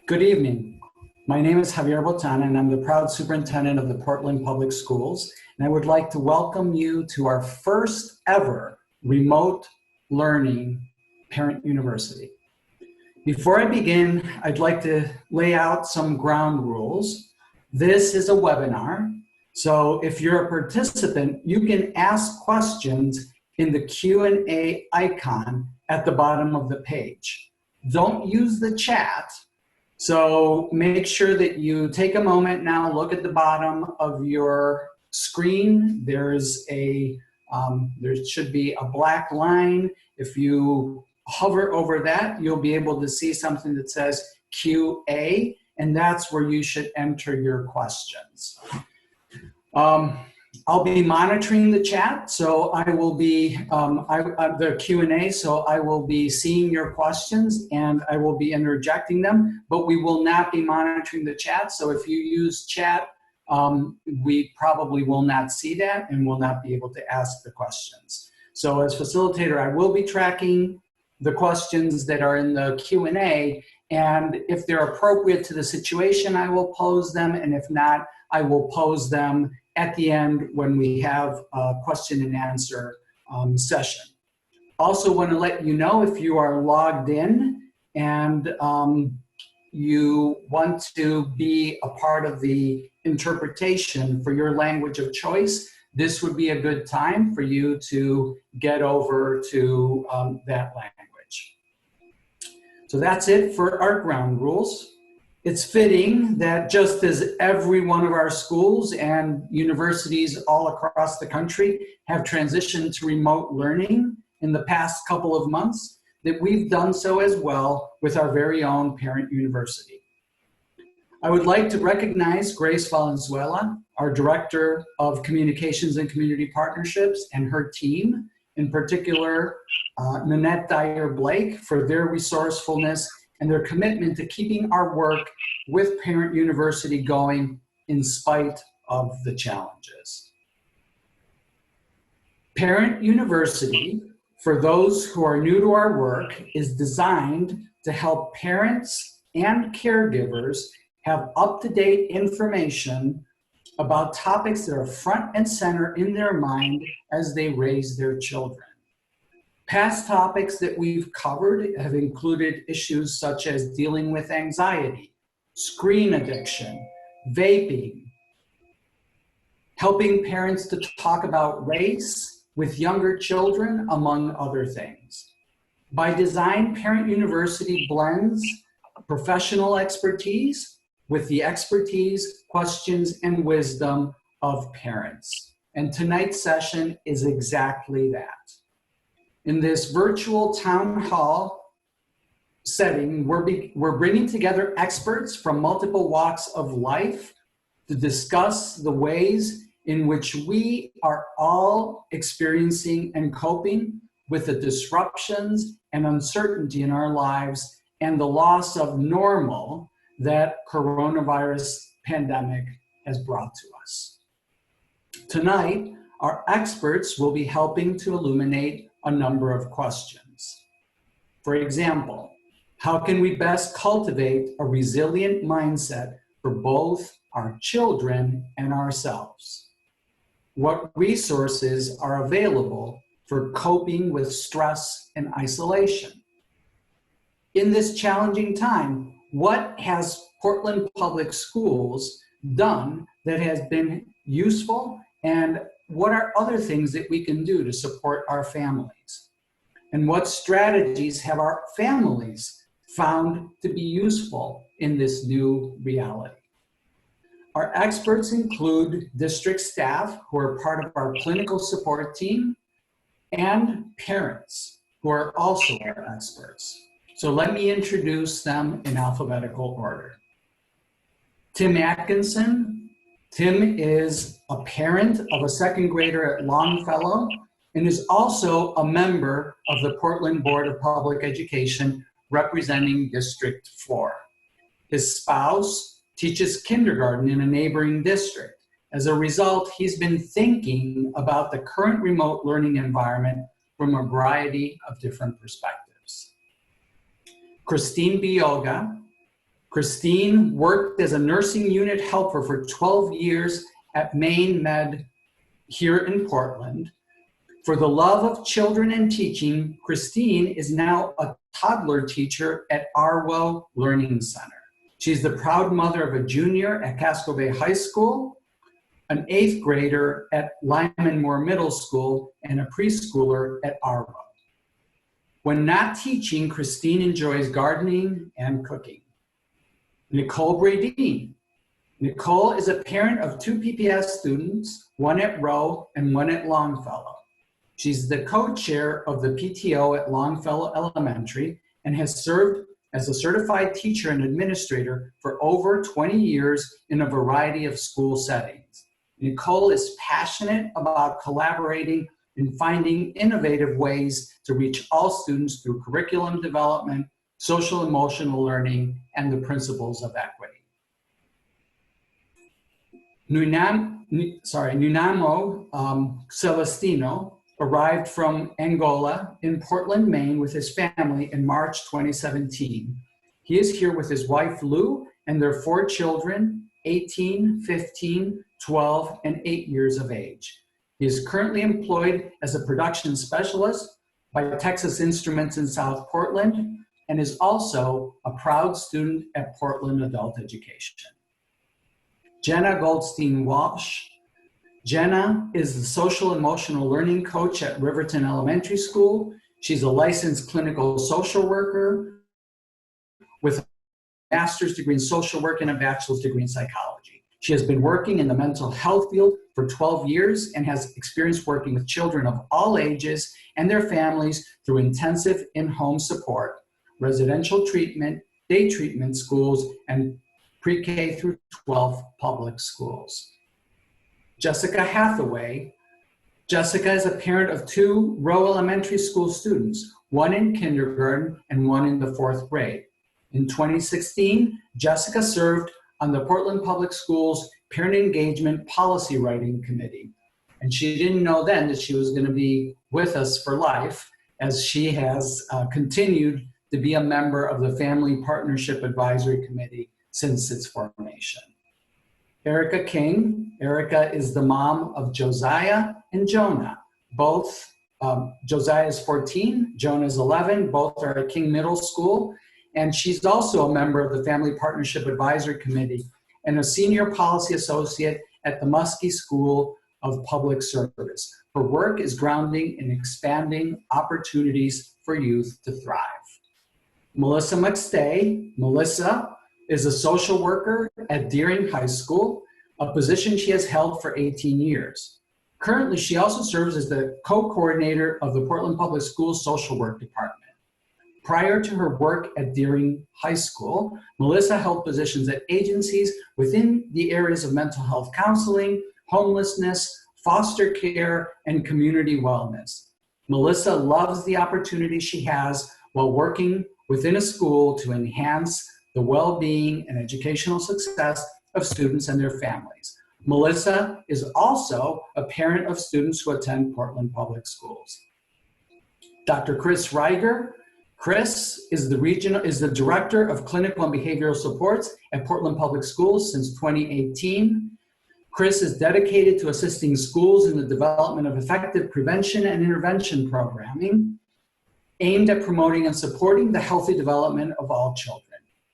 Good evening. My name is Javier Botana, and I'm the proud superintendent of the Portland Public Schools. And I would like to welcome you to our first ever remote learning parent university. Before I begin, I'd like to lay out some ground rules. This is a webinar, so if you're a participant, you can ask questions in the Q&A icon at the bottom of the page. Don't use the chat. So make sure that you take a moment now, look at the bottom of your screen. There should be a black line. If you hover over that, you'll be able to see something that says QA, and that's where you should enter your questions. I'll be monitoring the chat, so I will be, the Q&A, so I will be seeing your questions and I will be interjecting them, but we will not be monitoring the chat. So if you use chat, we probably will not see that and will not be able to ask the questions. So as facilitator, I will be tracking the questions that are in the Q&A, and if they're appropriate to the situation, I will pose them, and if not, I will pose them at the end when we have a question and answer session. Also want to let you know, if you are logged in and you want to be a part of the interpretation for your language of choice, this would be a good time for you to get over to that language. So that's it for our ground rules. It's fitting that just as every one of our schools and universities all across the country have transitioned to remote learning in the past couple of months, that we've done so as well with our very own parent university. I would like to recognize Grace Valenzuela, our Director of Communications and Community Partnerships, and her team, in particular, Nanette Dyer-Blake, for their resourcefulness and their commitment to keeping our work with Parent University going in spite of the challenges. Parent University, for those who are new to our work, is designed to help parents and caregivers have up-to-date information about topics that are front and center in their mind as they raise their children. Past topics that we've covered have included issues such as dealing with anxiety, screen addiction, vaping, helping parents to talk about race with younger children, among other things. By design, Parent University blends professional expertise with the expertise, questions, and wisdom of parents. And tonight's session is exactly that. In this virtual town hall setting, we're bringing together experts from multiple walks of life to discuss the ways in which we are all experiencing and coping with the disruptions and uncertainty in our lives and the loss of normal that coronavirus pandemic has brought to us. Tonight, our experts will be helping to illuminate a number of questions. For example, how can we best cultivate a resilient mindset for both our children and ourselves? What resources are available for coping with stress and isolation? In this challenging time, what has Portland Public Schools done that has been useful, and what are other things that we can do to support our families? And what strategies have our families found to be useful in this new reality? Our experts include district staff who are part of our clinical support team and parents who are also our experts. So let me introduce them in alphabetical order. Tim Atkinson. Tim is a parent of a second grader at Longfellow and is also a member of the Portland Board of Public Education representing District 4. His spouse teaches kindergarten in a neighboring district. As a result, he's been thinking about the current remote learning environment from a variety of different perspectives. Christine Bioga Christine worked as a nursing unit helper for 12 years at Maine Med here in Portland. For the love of children and teaching, Christine is now a toddler teacher at Arwo Learning Center. She's the proud mother of a junior at Casco Bay High School, an 8th grader at Lyman Moore Middle School, and a preschooler at Arwo. When not teaching, Christine enjoys gardening and cooking. Nicole Bradeen. Nicole is a parent of 2 PPS students, one at Rowe and one at Longfellow. She's the co-chair of the PTO at Longfellow Elementary and has served as a certified teacher and administrator for over 20 years in a variety of school settings. Nicole is passionate about collaborating and finding innovative ways to reach all students through curriculum development, social emotional learning, and the principles of equity. Nanaimo Celestino arrived from Angola in Portland, Maine with his family in March 2017. He is here with his wife, Lou, and their 4 children, 18, 15, 12, and 8 years of age. He is currently employed as a production specialist by Texas Instruments in South Portland and is also a proud student at Portland Adult Education. Jenna Goldstein Walsh. Jenna is the social emotional learning coach at Riverton Elementary School. She's a licensed clinical social worker with a master's degree in social work and a bachelor's degree in psychology. She has been working in the mental health field for 12 years and has experience working with children of all ages and their families through intensive in-home support, residential treatment, day treatment schools, and pre-K through 12 public schools. Jessica Hathaway. Jessica is a parent of 2 Rowe Elementary School students, one in kindergarten and one in the 4th grade. In 2016, Jessica served on the Portland Public Schools Parent Engagement Policy Writing Committee. And she didn't know then that she was going to be with us for life, as she has continued to be a member of the Family Partnership Advisory Committee since its formation. Erika King. Erika is the mom of Josiah and Jonah. Both, Josiah is 14, Jonah is 11, both are at King Middle School. And she's also a member of the Family Partnership Advisory Committee and a senior policy associate at the Muskie School of Public Service. Her work is grounding in expanding opportunities for youth to thrive. Melissa Mcstay. Melissa is a social worker at Deering High School, a position she has held for 18 years. Currently, she also serves as the co-coordinator of the Portland Public Schools Social Work Department. Prior to her work at Deering High School, Melissa held positions at agencies within the areas of mental health counseling, homelessness, foster care, and community wellness. Melissa loves the opportunity she has while working within a school to enhance the well-being and educational success of students and their families. Melissa is also a parent of students who attend Portland Public Schools. Dr. Chris Riker. Chris is the Director of Clinical and Behavioral Supports at Portland Public Schools since 2018. Chris is dedicated to assisting schools in the development of effective prevention and intervention programming aimed at promoting and supporting the healthy development of all children.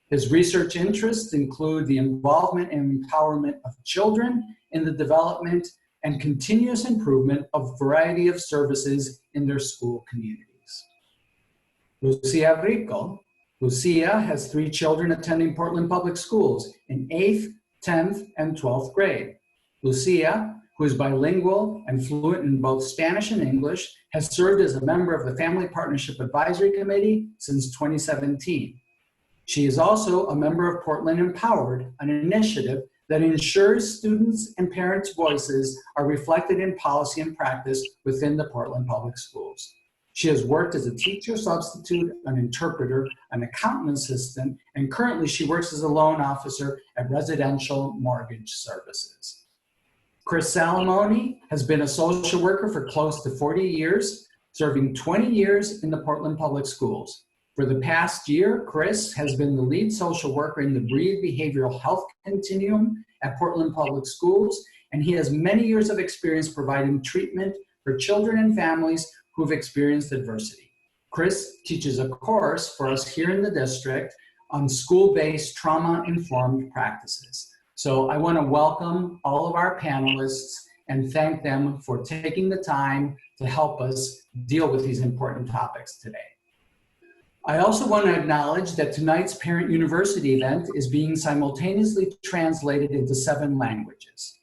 His research interests include the involvement and empowerment of children in the development and continuous improvement of a variety of services in their school communities. Lucia Rico. Lucia has 3 children attending Portland Public Schools in 8th, 10th, and 12th grade. Lucia, who is bilingual and fluent in both Spanish and English, has served as a member of the Family Partnership Advisory Committee since 2017. She is also a member of Portland Empowered, an initiative that ensures students' and parents' voices are reflected in policy and practice within the Portland Public Schools. She has worked as a teacher substitute, an interpreter, an accountant assistant, and currently she works as a loan officer at Residential Mortgage Services. Chris Salamone has been a social worker for close to 40 years, serving 20 years in the Portland Public Schools. For the past year, Chris has been the lead social worker in the Breathe Behavioral Health Continuum at Portland Public Schools, and he has many years of experience providing treatment for children and families who've experienced adversity. Chris teaches a course for us here in the district on school-based trauma-informed practices. So I want to welcome all of our panelists and thank them for taking the time to help us deal with these important topics today. I also want to acknowledge that tonight's Parent University event is being simultaneously translated into 7 languages.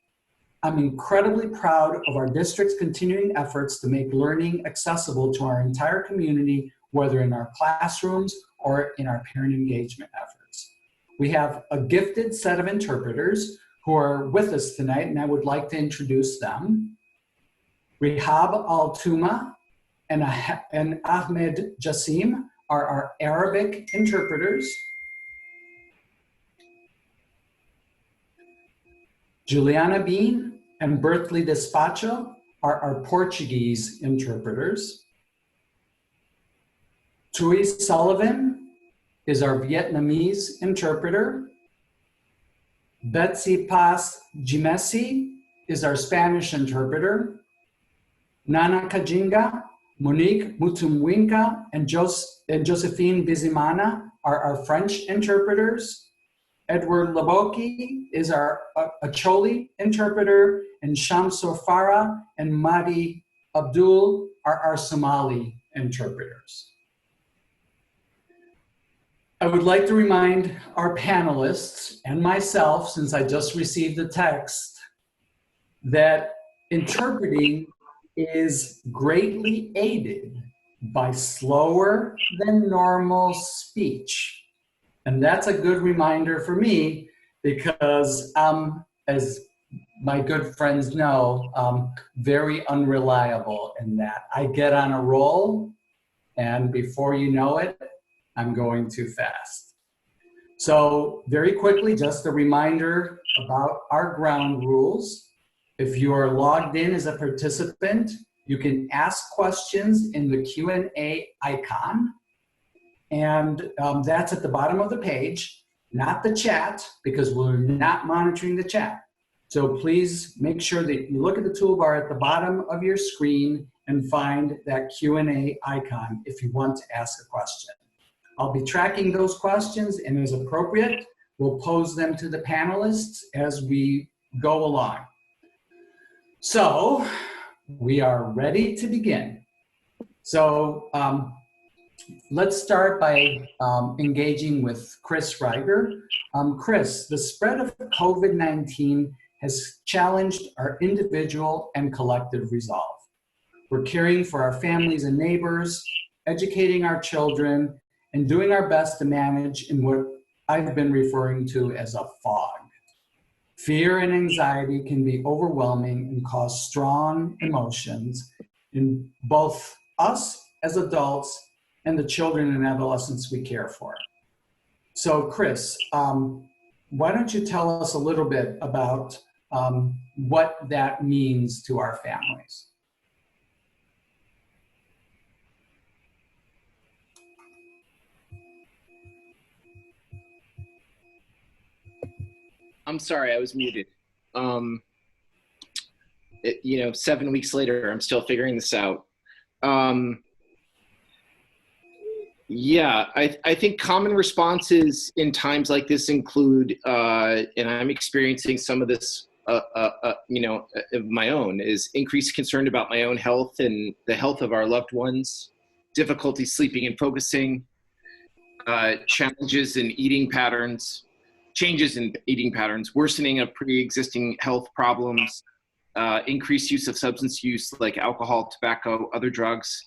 I'm incredibly proud of our district's continuing efforts to make learning accessible to our entire community, whether in our classrooms or in our parent engagement efforts. We have a gifted set of interpreters who are with us tonight, and I would like to introduce them. Rihab Al-Tuma and Ahmed Jassim are our Arabic interpreters. Juliana Bean and Berthley Despacho are our Portuguese interpreters. Tui Sullivan is our Vietnamese interpreter. Betsy Paz Jimesi is our Spanish interpreter. Nana Kajinga, Monique Mutumwinka, and Josephine Bizimana are our French interpreters. Edward Laboki is our Acholi interpreter, and Shamsur Farah and Mahdi Abdul are our Somali interpreters. I would like to remind our panelists and myself, since I just received the text, that interpreting is greatly aided by slower than normal speech. And that's a good reminder for me because as my good friends know, very unreliable in that. I get on a roll and before you know it, I'm going too fast. So very quickly, just a reminder about our ground rules. If you are logged in as a participant, you can ask questions in the Q&A icon. And that's at the bottom of the page, not the chat, because we're not monitoring the chat. So please make sure that you look at the toolbar at the bottom of your screen and find that Q&A icon if you want to ask a question. I'll be tracking those questions, and as appropriate, we'll pose them to the panelists as we go along. So we are ready to begin. So let's start by engaging with Chris Riker. Chris, the spread of COVID-19 has challenged our individual and collective resolve. We're caring for our families and neighbors, educating our children, and doing our best to manage in what I've been referring to as a fog. Fear and anxiety can be overwhelming and cause strong emotions in both us as adults and the children and adolescents we care for. So Chris, why don't you tell us a little bit about what that means to our families? I'm sorry, I was muted. 7 weeks later, I'm still figuring this out. Yeah, I think common responses in times like this include, and I'm experiencing some of this, of my own, is increased concern about my own health and the health of our loved ones, difficulty sleeping and focusing, changes in eating patterns, worsening of pre-existing health problems, increased use of substance use like alcohol, tobacco, other drugs,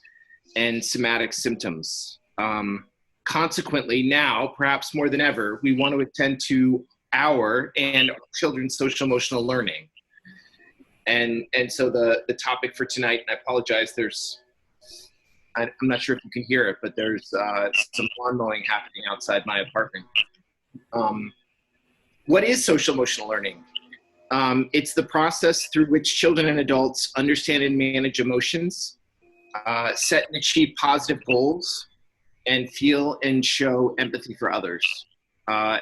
and somatic symptoms. Consequently, now, perhaps more than ever, we want to attend to our and our children's social emotional learning. And so the topic for tonight, and I apologize, I'm not sure if you can hear it, but there's some lawn mowing happening outside my apartment. What is social emotional learning? It's the process through which children and adults understand and manage emotions, set and achieve positive goals, and feel and show empathy for others,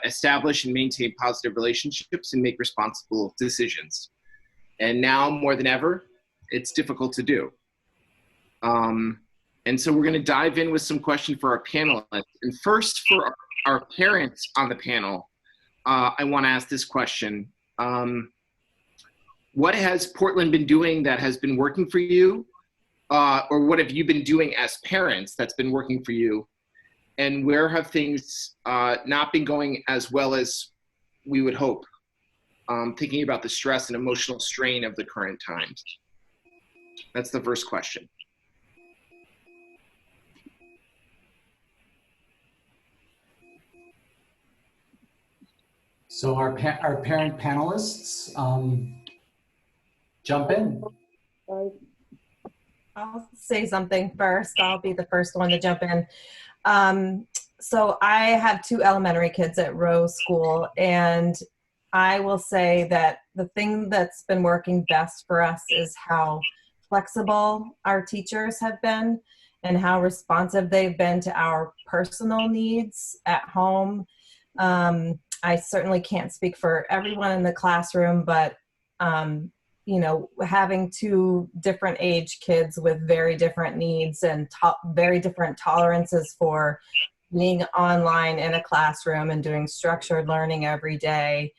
establish and maintain positive relationships, and make responsible decisions. And now more than ever, it's difficult to do. And so we're going to dive in with some questions for our panelists. And first, for our parents on the panel, I want to ask this question. What has Portland been doing that has been working for you? Or what have you been doing as parents that's been working for you? And where have things not been going as well as we would hope? Thinking about the stress and emotional strain of the current times. That's the first question. So our parent panelists, jump in. I'll say something first. I'll be the first one to jump in. So I have 2 elementary kids at Rose School, and I will say that the thing that's been working best for us is how flexible our teachers have been and how responsive they've been to our personal needs at home. I certainly can't speak for everyone in the classroom, but you know, having 2 different age kids with very different needs and very different tolerances for being online in a classroom and doing structured learning every day,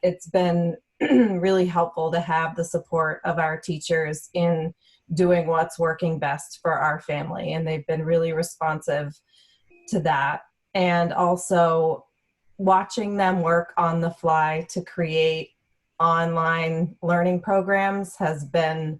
it's been really helpful to have the support of our teachers in doing what's working best for our family. And they've been really responsive to that. And also watching them work on the fly to create online learning programs has been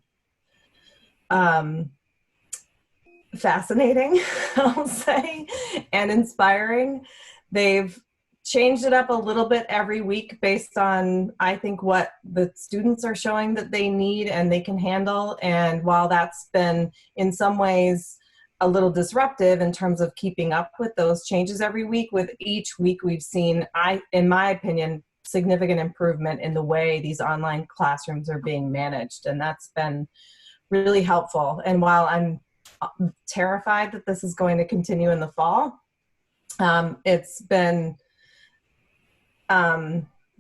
fascinating, I'll say, and inspiring. They've changed it up a little bit every week based on, I think, what the students are showing that they need and they can handle. And while that's been in some ways a little disruptive in terms of keeping up with those changes every week, with each week we've seen, in my opinion, significant improvement in the way these online classrooms are being managed. And that's been really helpful. And while I'm terrified that this is going to continue in the fall, it's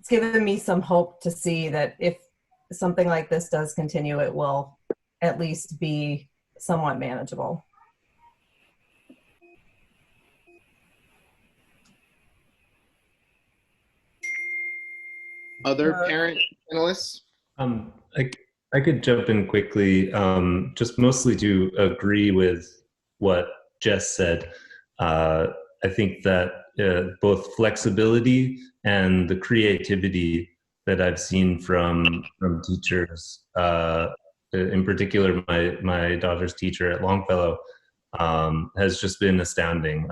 given me some hope to see that if something like this does continue, it will at least be somewhat manageable. Other parent panelists? I could jump in quickly, just mostly to agree with what Jess said. I think that both flexibility and the creativity that I've seen from teachers, in particular my daughter's teacher at Longfellow, has just been astounding.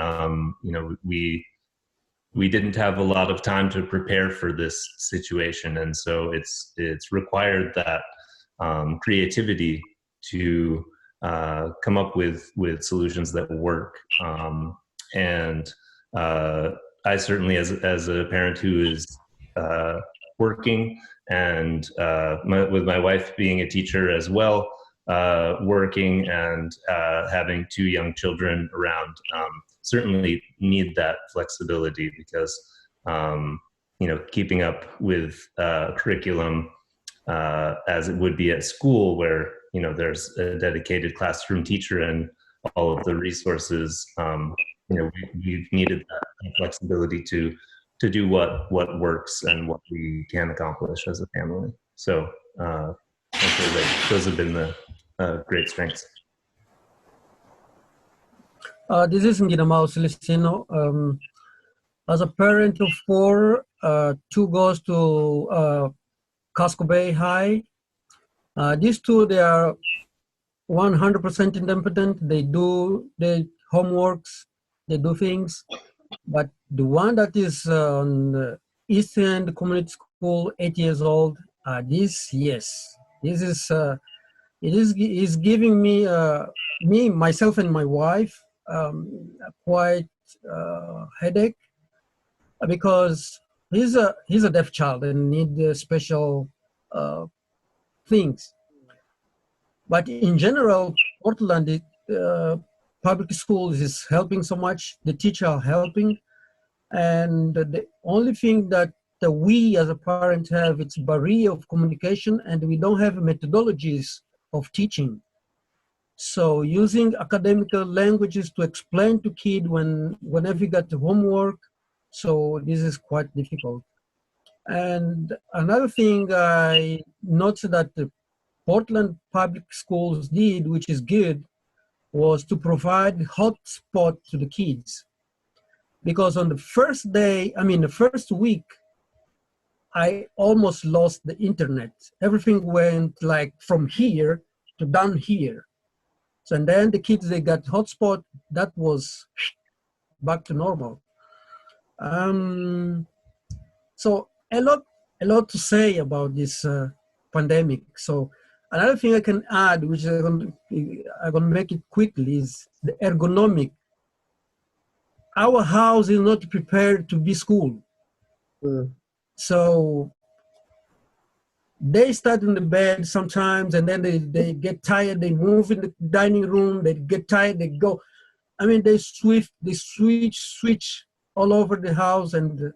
You know, we didn't have a lot of time to prepare for this situation, and so it's required that creativity to come up with solutions that work. And I certainly, as a parent who is working, and with my wife being a teacher as well, working and having 2 young children around, certainly need that flexibility because, you know, keeping up with curriculum as it would be at school, where, you know, there's a dedicated classroom teacher and all of the resources, you know, we've needed that flexibility to do what works and what we can accomplish as a family. So I feel like those have been the great strengths. This is Nanaimo Celestino. As a parent of 4, 2 goes to Casco Bay High. These 2, they are 100% independent. They do their homeworks, they do things. But the one that is on the East End Community School, 8 years old, this is it is giving me myself and my wife quite headache, because he's a deaf child and need special things. But in general, Portland public schools is helping so much. The teacher are helping. And the only thing that we as a parent have, it's barrier of communication, and we don't have methodologies of teaching. So using academic languages to explain to kid whenever you got the homework, so this is quite difficult. And another thing I noticed that the Portland public schools did, which is good, was to provide hotspot to the kids. Because on the first day, the first week, I almost lost the internet. Everything went like from here to down here. So, and then the kids, they got hotspot, that was back to normal. So a lot to say about this pandemic. So another thing I can add, which I'm gonna make it quickly, is the ergonomic. Our house is not prepared to be school. So they start in the bed sometimes, and then they get tired, they move in the dining room, they get tired, they go. They switch all over the house, and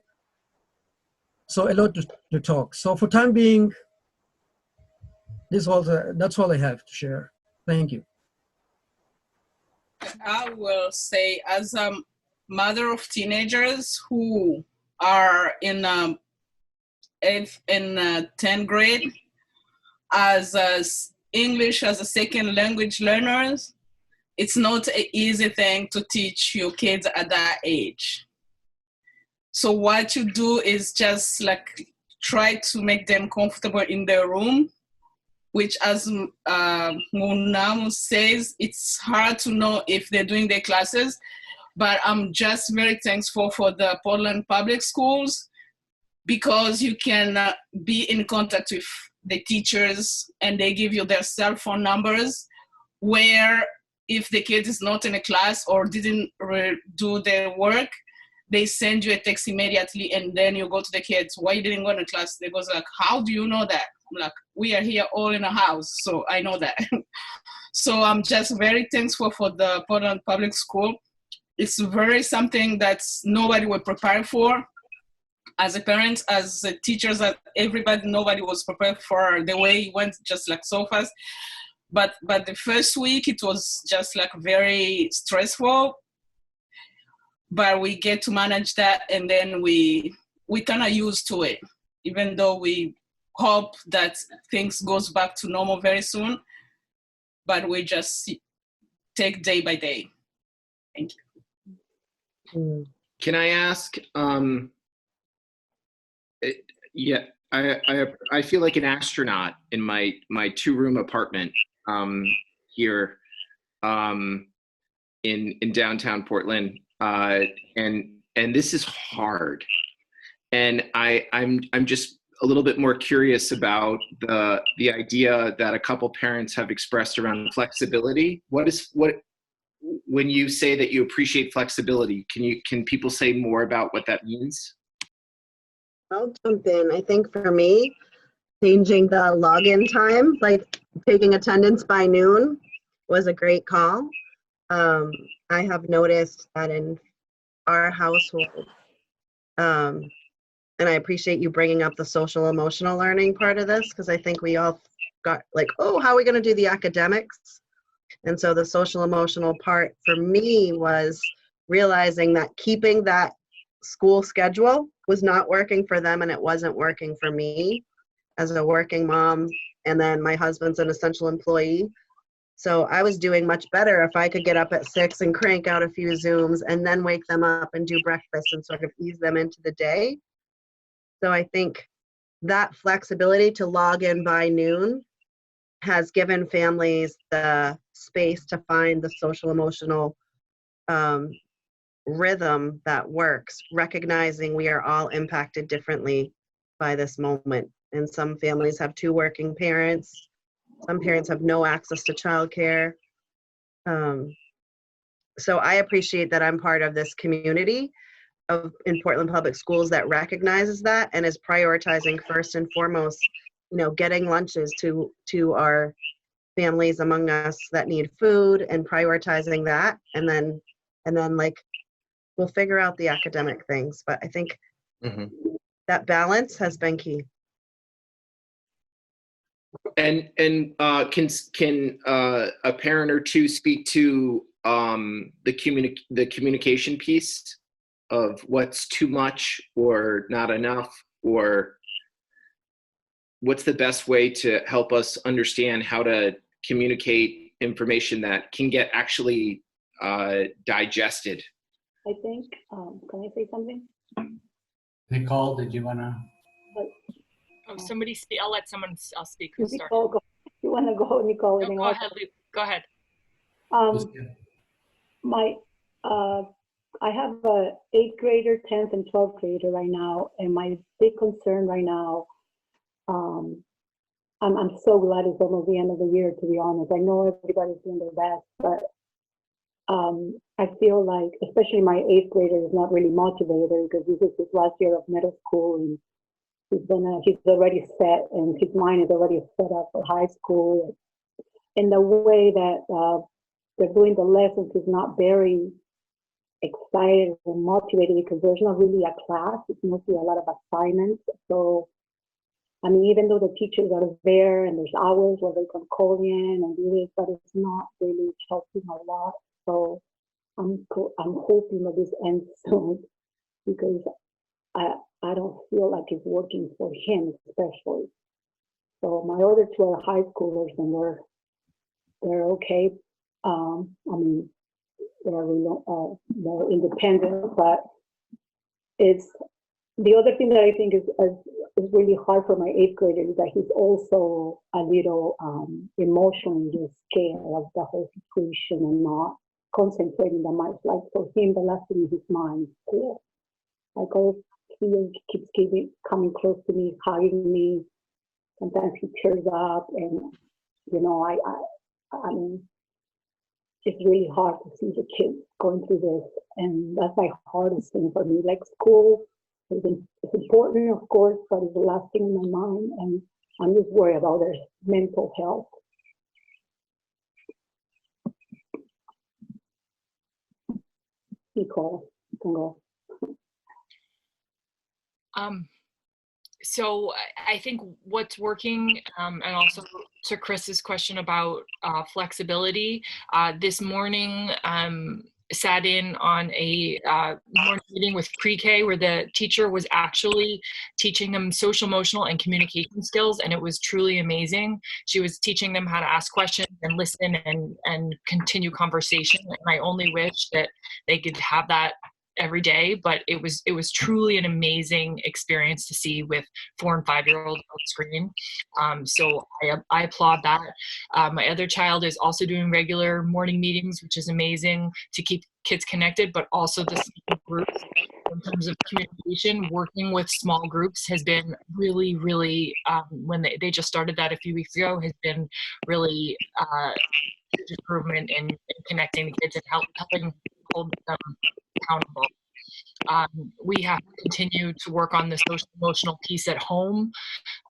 so a lot to talk. So for time being, that's all I have to share. Thank you. I will say, as a mother of teenagers who are in 10th grade, as English as a second language learners, it's not an easy thing to teach your kids at that age. So what you do is just like try to make them comfortable in their room, which, as Munam says, it's hard to know if they're doing their classes, but I'm just very thankful for the Portland public schools, because you can be in contact with the teachers and they give you their cell phone numbers, where if the kid is not in a class or didn't do their work, they send you a text immediately, and then you go to the kids, why you didn't go to class? They goes like, how do you know that? I'm like, we are here all in a house, so I know that. So I'm just very thankful for the Portland public school. It's very something that nobody was prepared for. As a parent, as a teachers, as everybody, nobody was prepared for the way it went, just like so fast. But the first week, it was just like very stressful. But we get to manage that, and then we kind of used to it, even though we hope that things goes back to normal very soon. But we just take day by day. Thank you. Can I ask? Yeah, I feel like an astronaut in my 2-room apartment here in downtown Portland. And this is hard, and I'm just a little bit more curious about the idea that a couple parents have expressed around flexibility. When you say that you appreciate flexibility, can people say more about what that means? I'll jump in. I think for me, changing the login time, like taking attendance by noon, was a great call. I have noticed that in our household, and I appreciate you bringing up the social emotional learning part of this, because I think we all got like, oh, how are we going to do the academics? And so the social emotional part for me was realizing that keeping that school schedule was not working for them, and it wasn't working for me as a working mom, and then my husband's an essential employee. So I was doing much better if I could get up at 6 and crank out a few Zooms and then wake them up and do breakfast and sort of ease them into the day. So I think that flexibility to log in by noon has given families the space to find the social emotional rhythm that works, recognizing we are all impacted differently by this moment. And some families have 2 working parents. Some parents have no access to childcare. So I appreciate that I'm part of this community in Portland Public Schools that recognizes that and is prioritizing first and foremost, getting lunches to our families among us that need food and prioritizing that, and then like we'll figure out the academic things. But I think that balance has been key. And can a parent or two speak to the communication piece of what's too much or not enough, or what's the best way to help us understand how to communicate information that can get actually digested? I think, can I say something? Nicole, did you want to? Oh, somebody speak. I'll let someone else speak. Who's starting? Nicole, go. You want to go, Nicole? No, go ahead, Luke. Go ahead. I have a 8th grader, 10th, and 12th grader right now, and my big concern right now, I'm so glad it's almost the end of the year, to be honest. I know everybody's doing their best, but I feel like, especially my 8th grader is not really motivated because this is his last year of middle school, and he's already set, and his mind is already set up for high school. And the way that they're doing the lessons is not very excited or motivated because there's not really a class. It's mostly a lot of assignments. So, I mean, even though the teachers are there and there's hours where they can call in and do this, but it's not really helping a lot. So I'm hoping that this ends soon because I don't feel like it's working for him especially. So my other two are high schoolers and they're okay. I mean, they're more independent, but it's the other thing that I think is really hard for my 8th grader is that he's also a little emotionally just scared of the whole situation and not concentrating that much. Like for him, the last thing in his mind is school. Like he keeps coming close to me, hugging me. Sometimes he tears up, and you know, I mean, it's really hard to see the kids going through this, and that's my hardest thing for me. Like school is important, of course, but it's the last thing in my mind, and I'm just worried about their mental health. Nicole, you can go. So I think what's working, and also to Chris's question about flexibility, this morning sat in on a morning meeting with pre-K where the teacher was actually teaching them social, emotional, and communication skills, and it was truly amazing. She was teaching them how to ask questions and listen and continue conversation, and I only wish that they could have that every day, but it was truly an amazing experience to see with 4 and 5-year-olds on screen. So I applaud that. My other child is also doing regular morning meetings, which is amazing to keep kids connected, but also the small groups in terms of communication. Working with small groups has been really, really, when they just started that a few weeks ago, has been really huge improvement in connecting the kids and helping hold them accountable. We have to continue to work on the social emotional piece at home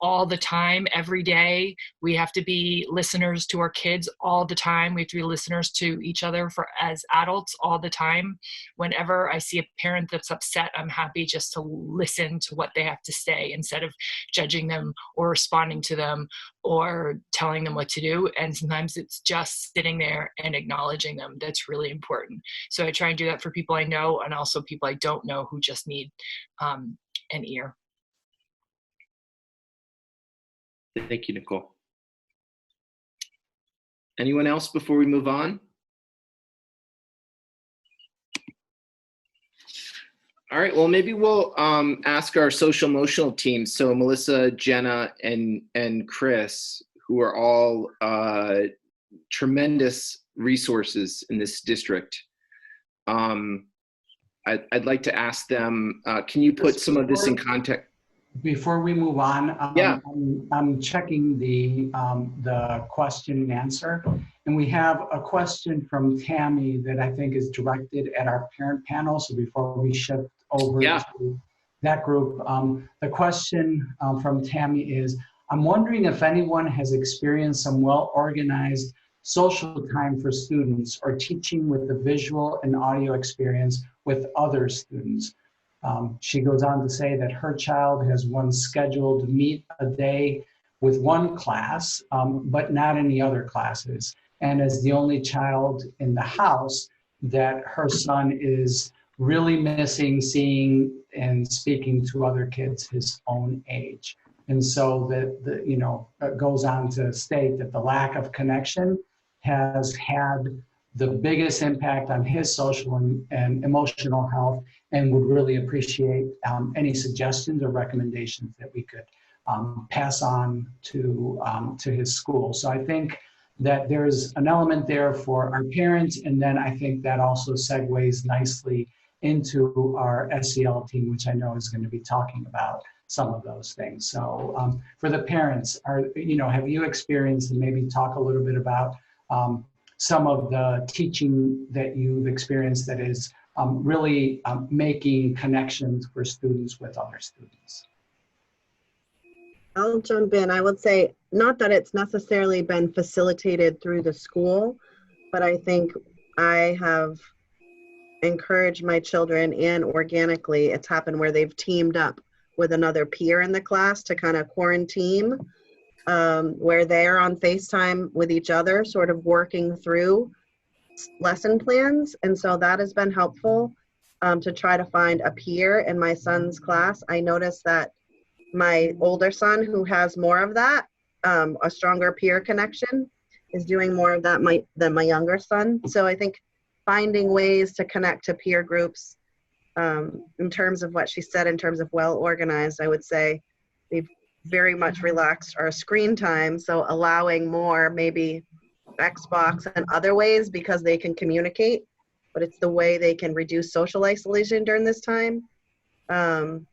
all the time, every day. We have to be listeners to our kids all the time. We have to be listeners to each other as adults all the time. Whenever I see a parent that's upset, I'm happy just to listen to what they have to say instead of judging them or responding to them or telling them what to do. And sometimes it's just sitting there and acknowledging them. That's really important. So I try and do that for people I know and also people I don't know who just need an ear. Thank you, Nicole. Anyone else before we move on? All right, well, maybe we'll ask our social emotional team. So Melissa, Jenna, and Chris, who are all tremendous resources in this district. I'd like to ask them, can you put some of this in context? Before we move on, yeah. I'm checking the question and answer, and we have a question from Tammy that I think is directed at our parent panel. So before we shift over to that group, the question from Tammy is, I'm wondering if anyone has experienced some well-organized social time for students or teaching with the visual and audio experience with other students. She goes on to say that her child has one scheduled to meet a day with one class, but not any other classes. And as the only child in the house, that her son is really missing seeing and speaking to other kids his own age. And so it goes on to state that the lack of connection has had the biggest impact on his social and emotional health, and would really appreciate any suggestions or recommendations that we could pass on to his school. So I think that there's an element there for our parents, and then I think that also segues nicely into our SEL team, which I know is going to be talking about some of those things. So for the parents, have you experienced, and maybe talk a little bit about some of the teaching that you've experienced that is really making connections for students with other students? I'll jump in. I would say, not that it's necessarily been facilitated through the school, but I think I have encouraged my children, and organically it's happened where they've teamed up with another peer in the class to kind of quarantine, where they're on FaceTime with each other, sort of working through lesson plans. And so that has been helpful to try to find a peer in my son's class. I noticed that my older son, who has more of that, a stronger peer connection, is doing more of that than my younger son. So I think finding ways to connect to peer groups, in terms of what she said, in terms of well-organized, I would say we've very much relaxed our screen time. So allowing more maybe Xbox and other ways, because they can communicate, but it's the way they can reduce social isolation during this time. And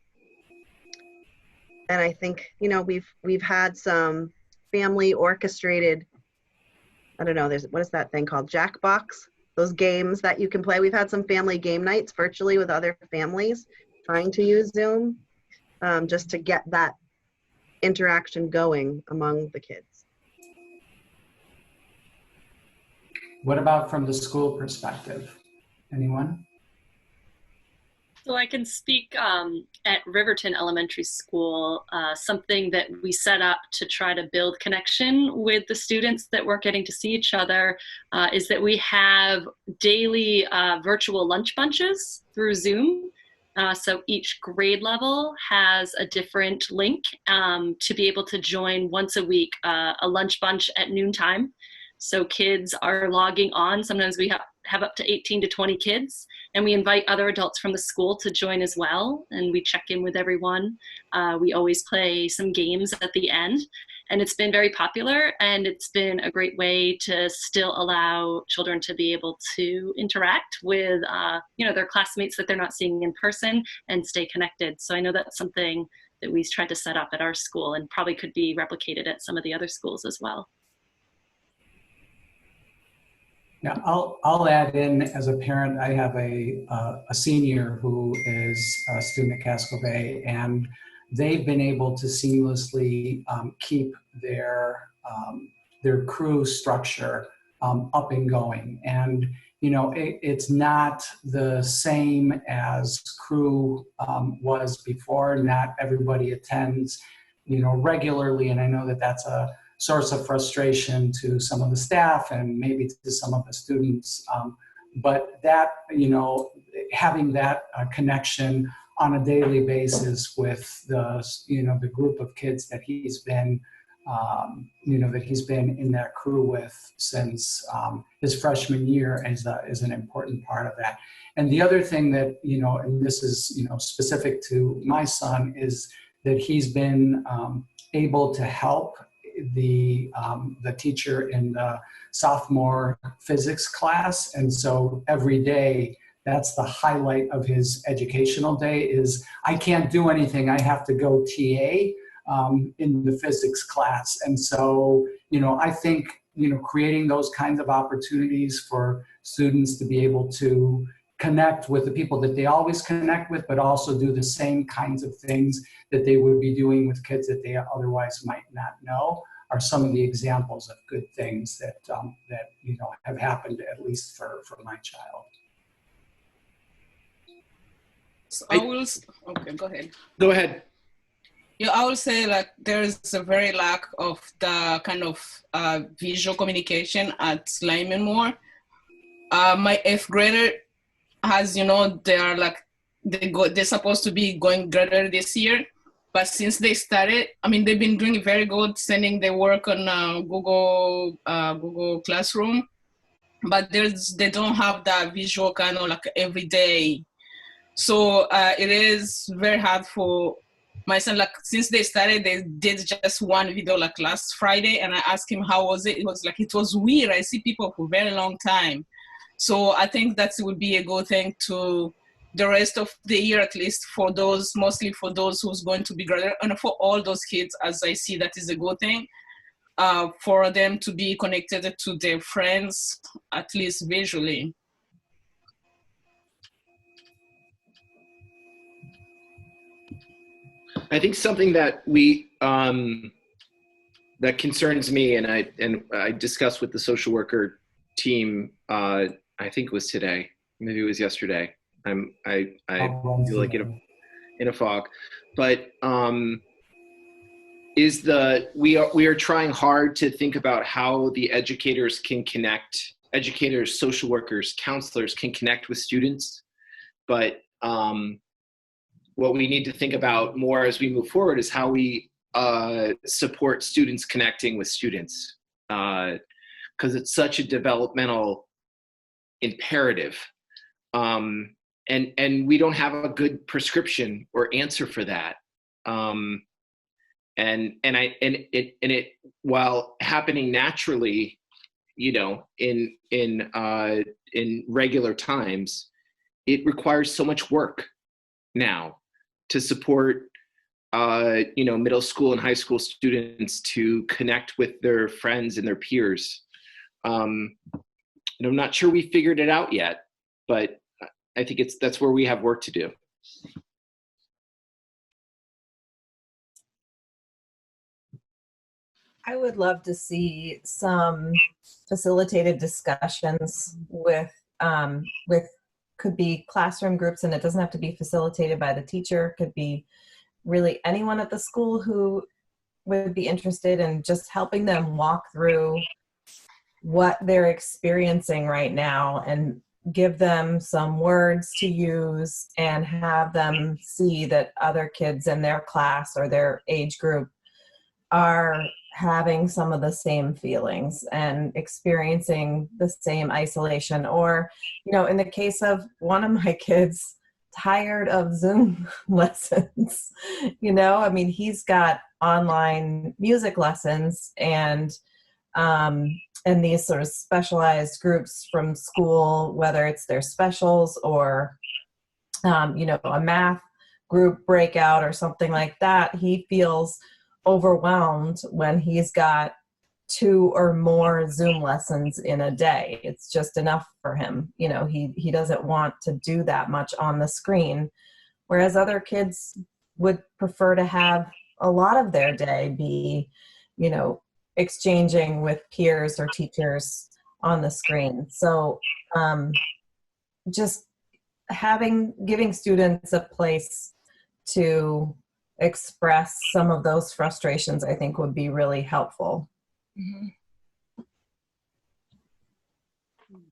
I think, we've had some family orchestrated, I don't know, what is that thing called? Jackbox? Those games that you can play. We've had some family game nights virtually with other families trying to use Zoom, just to get that interaction going among the kids. What about from the school perspective? Anyone? So I can speak at Riverton Elementary School, something that we set up to try to build connection with the students that weren't getting to see each other, is that we have daily virtual lunch bunches through Zoom. So each grade level has a different link to be able to join once a week, a lunch bunch at noontime. So kids are logging on. Sometimes we have up to 18 to 20 kids, and we invite other adults from the school to join as well. And we check in with everyone. We always play some games at the end, and it's been very popular, and it's been a great way to still allow children to be able to interact with their classmates that they're not seeing in person and stay connected. So I know that's something that we tried to set up at our school, and probably could be replicated at some of the other schools as well. Yeah, I'll add in, as a parent, I have a senior who is a student at Casco Bay, and they've been able to seamlessly keep their crew structure up and going. And it's not the same as crew was before. Not everybody attends regularly, and I know that that's a source of frustration to some of the staff and maybe to some of the students. But that, having that connection on a daily basis with the group of kids that he's been, that he's been in that crew with since his freshman year is an important part of that. And the other thing that, and this is, specific to my son, is that he's been able to help the teacher in the sophomore physics class. And so every day, that's the highlight of his educational day, is I can't do anything. I have to go TA in the physics class. And so, I think, creating those kinds of opportunities for students to be able to, connect with the people that they always connect with, but also do the same kinds of things that they would be doing with kids that they otherwise might not know, are some of the examples of good things that have happened, at least for my child. So I will, okay, go ahead. Go ahead. Yeah, I would say like there's a very lack of the kind of visual communication at Lyman Moore. My 8th grader has, they are like, they're supposed to be going grader this year, but since they started, I mean, they've been doing very good, sending their work on Google Classroom, but they don't have that visual kind of like every day. So it is very hard for my son, like since they started, they did just one video like last Friday, and I asked him how was it. It was like, it was weird. I see people for a very long time. So I think that would be a good thing to the rest of the year, at least for those, mostly for those who's going to be graduate, and for all those kids, as I see that is a good thing, for them to be connected to their friends, at least visually. I think something that that concerns me, and I discussed with the social worker team. I think it was today, maybe it was yesterday. I feel like in a fog, but we are trying hard to think about how the educators can connect, educators, social workers, counselors can connect with students, but what we need to think about more as we move forward is how we support students connecting with students, because it's such a developmental imperative, and we don't have a good prescription or answer for that, and it while happening naturally, in regular times, it requires so much work now to support middle school and high school students to connect with their friends and their peers. And I'm not sure we figured it out yet, but I think that's where we have work to do. I would love to see some facilitated discussions with could be classroom groups, and it doesn't have to be facilitated by the teacher. It could be really anyone at the school who would be interested in just helping them walk through what they're experiencing right now and give them some words to use and have them see that other kids in their class or their age group are having some of the same feelings and experiencing the same isolation. Or, in the case of one of my kids, tired of Zoom lessons, he's got online music lessons and these sort of specialized groups from school, whether it's their specials or, a math group breakout or something like that. He feels overwhelmed when he's got 2 or more Zoom lessons in a day. It's just enough for him. He doesn't want to do that much on the screen, whereas other kids would prefer to have a lot of their day be, exchanging with peers or teachers on the screen. So just giving students a place to express some of those frustrations, I think would be really helpful. Mm-hmm.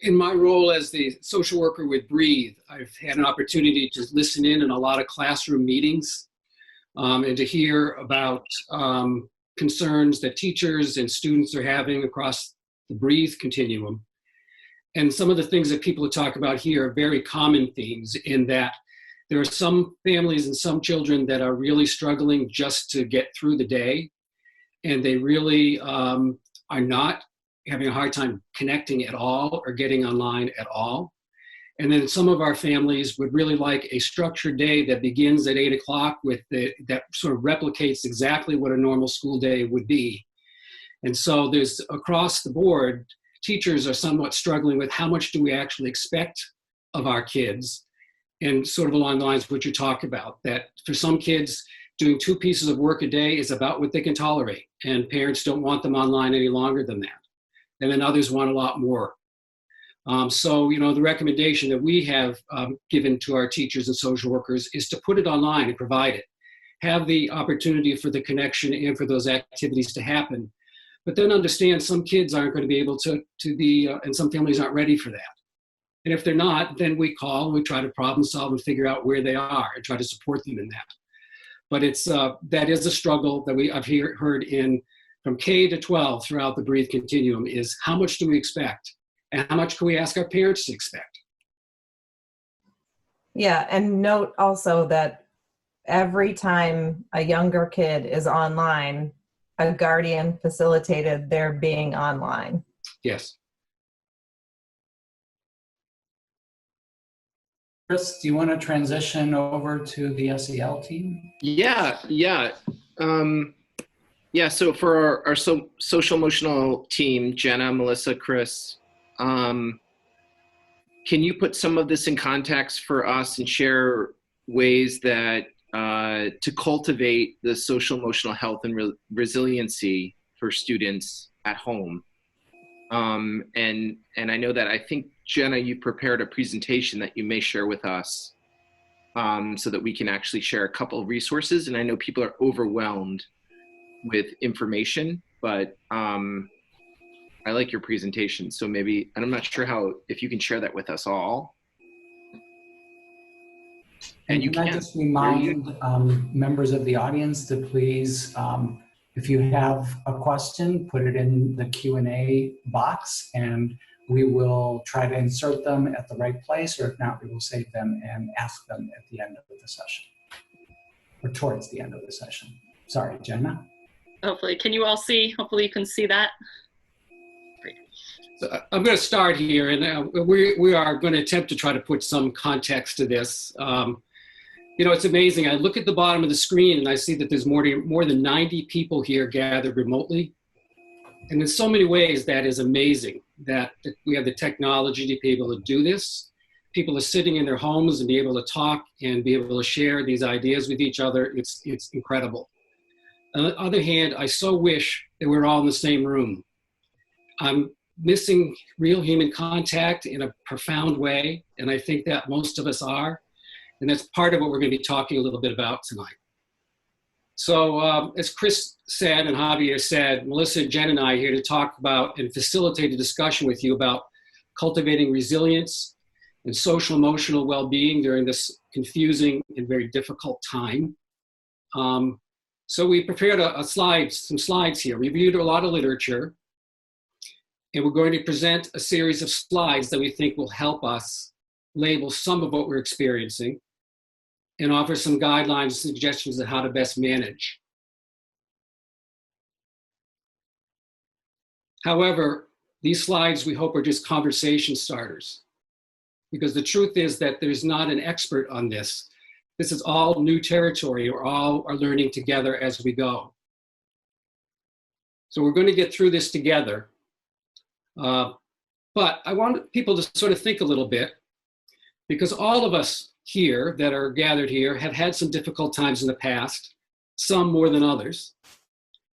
In my role as the social worker with Breathe, I've had an opportunity to listen in a lot of classroom meetings and to hear about concerns that teachers and students are having across the Breathe continuum. And some of the things that people talk about here are very common themes, in that there are some families and some children that are really struggling just to get through the day, and they really are not having a hard time connecting at all or getting online at all. And then some of our families would really like a structured day that begins at 8 o'clock that sort of replicates exactly what a normal school day would be. And so there's, across the board, teachers are somewhat struggling with how much do we actually expect of our kids, and sort of along the lines of what you talk about, that for some kids, doing 2 pieces of work a day is about what they can tolerate, and parents don't want them online any longer than that. And then others want a lot more. So, the recommendation that we have given to our teachers and social workers is to put it online and provide it. Have the opportunity for the connection and for those activities to happen. But then understand some kids aren't going to be able to be, and some families aren't ready for that. And if they're not, then we call and we try to problem solve and figure out where they are and try to support them in that. But that is a struggle that I've heard from K to 12 throughout the Breathe continuum is how much do we expect? And how much can we ask our parents to expect? Yeah, and note also that every time a younger kid is online, a guardian facilitated their being online. Yes. Chris, do you want to transition over to the SEL team? Yeah. So for our social emotional team, Jenna, Melissa, Chris, can you put some of this in context for us and share ways that to cultivate the social emotional health and resiliency for students at home? And I know that I think, Jenna, you prepared a presentation that you may share with us so that we can actually share a couple of resources. And I know people are overwhelmed with information, but I like your presentation. So maybe, and I'm not sure if you can share that with us all. And you can. I just remind members of the audience to please, if you have a question, put it in the Q&A box and we will try to insert them at the right place, or if not, we will save them and ask them at the end of the session, or towards the end of the session. Sorry, Jenna. Hopefully, can you all see? Hopefully you can see that. Great. So I'm going to start here, and we are going to attempt to try to put some context to this. It's amazing. I look at the bottom of the screen and I see that there's more than 90 people here gathered remotely. And in so many ways, that is amazing that we have the technology to be able to do this. People are sitting in their homes and be able to talk and be able to share these ideas with each other. It's incredible. On the other hand, I so wish that we're all in the same room. I'm missing real human contact in a profound way, and I think that most of us are. And that's part of what we're going to be talking a little bit about tonight. So as Chris said and Javier said, Melissa, Jen, and I are here to talk about and facilitate a discussion with you about cultivating resilience and social emotional well-being during this confusing and very difficult time. So we prepared some slides here. We reviewed a lot of literature, and we're going to present a series of slides that we think will help us label some of what we're experiencing and offer some guidelines and suggestions on how to best manage. However, these slides we hope are just conversation starters, because the truth is that there's not an expert on this. This is all new territory. We all are learning together as we go. So we're going to get through this together. But I want people to sort of think a little bit, because all of us here that are gathered here have had some difficult times in the past, some more than others.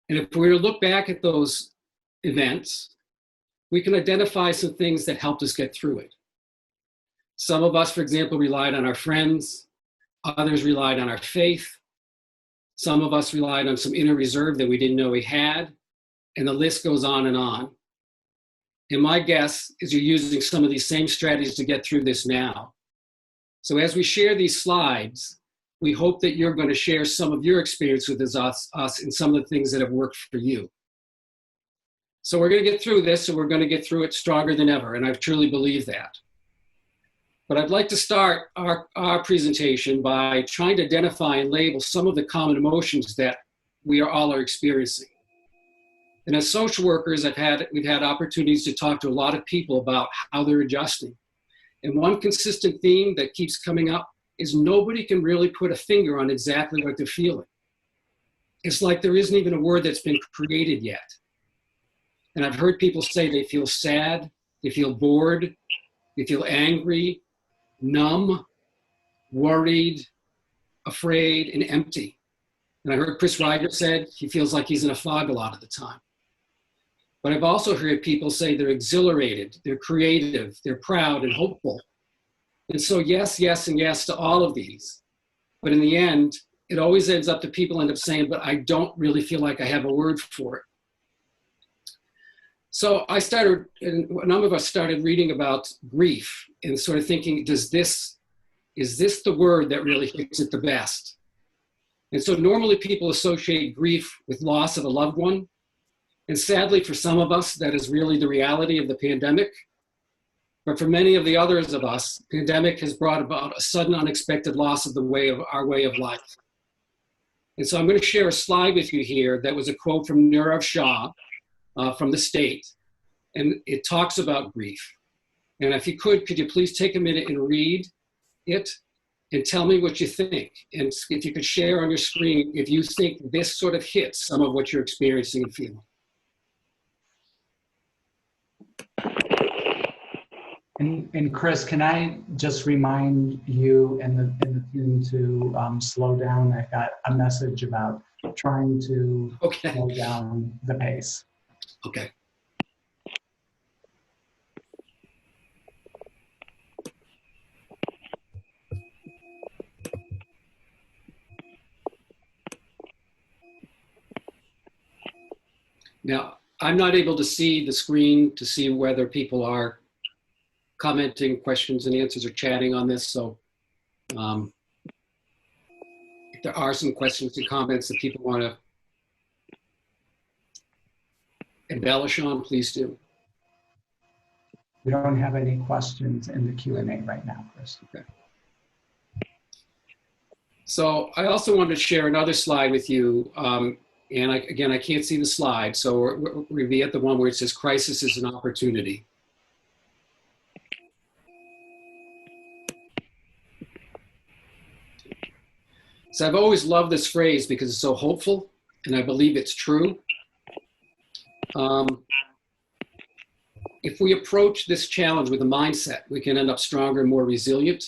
And if we were to look back at those events, we can identify some things that helped us get through it. Some of us, for example, relied on our friends. Others relied on our faith. Some of us relied on some inner reserve that we didn't know we had. And the list goes on and on. And my guess is you're using some of these same strategies to get through this now. So as we share these slides, we hope that you're going to share some of your experience with us and some of the things that have worked for you. So we're going to get through this, and we're going to get through it stronger than ever, and I truly believe that. But I'd like to start our presentation by trying to identify and label some of the common emotions that we all are experiencing. And as social workers, we've had opportunities to talk to a lot of people about how they're adjusting. And one consistent theme that keeps coming up is nobody can really put a finger on exactly what they're feeling. It's like there isn't even a word that's been created yet. And I've heard people say they feel sad, they feel bored, they feel angry, numb, worried, afraid, and empty. And I heard Chris Riker said he feels like he's in a fog a lot of the time. But I've also heard people say they're exhilarated, they're creative, they're proud and hopeful. And so yes, yes, and yes to all of these. But in the end, it always ends up to people end up saying, but I don't really feel like I have a word for it. So I started, and a number of us started reading about grief and sort of thinking, is this the word that really hits it the best? And so normally people associate grief with loss of a loved one. And sadly, for some of us, that is really the reality of the pandemic. But for many of the others of us, the pandemic has brought about a sudden, unexpected loss of our way of life. And so I'm going to share a slide with you here that was a quote from Nirav Shah from the state. And it talks about grief. And if you could you please take a minute and read it and tell me what you think? And if you could share on your screen if you think this sort of hits some of what you're experiencing and feeling. And Chris, can I just remind you and the team to slow down? I got a message about trying to slow down the pace. Okay. Now, I'm not able to see the screen to see whether people are commenting, questions and answers, or chatting on this. So if there are some questions and comments that people want to embellish on, please do. We don't have any questions in the Q&A right now, Chris. Okay. So I also wanted to share another slide with you. And again, I can't see the slide. So we're going to be at the one where it says crisis is an opportunity. So I've always loved this phrase because it's so hopeful, and I believe it's true. If we approach this challenge with a mindset, we can end up stronger and more resilient.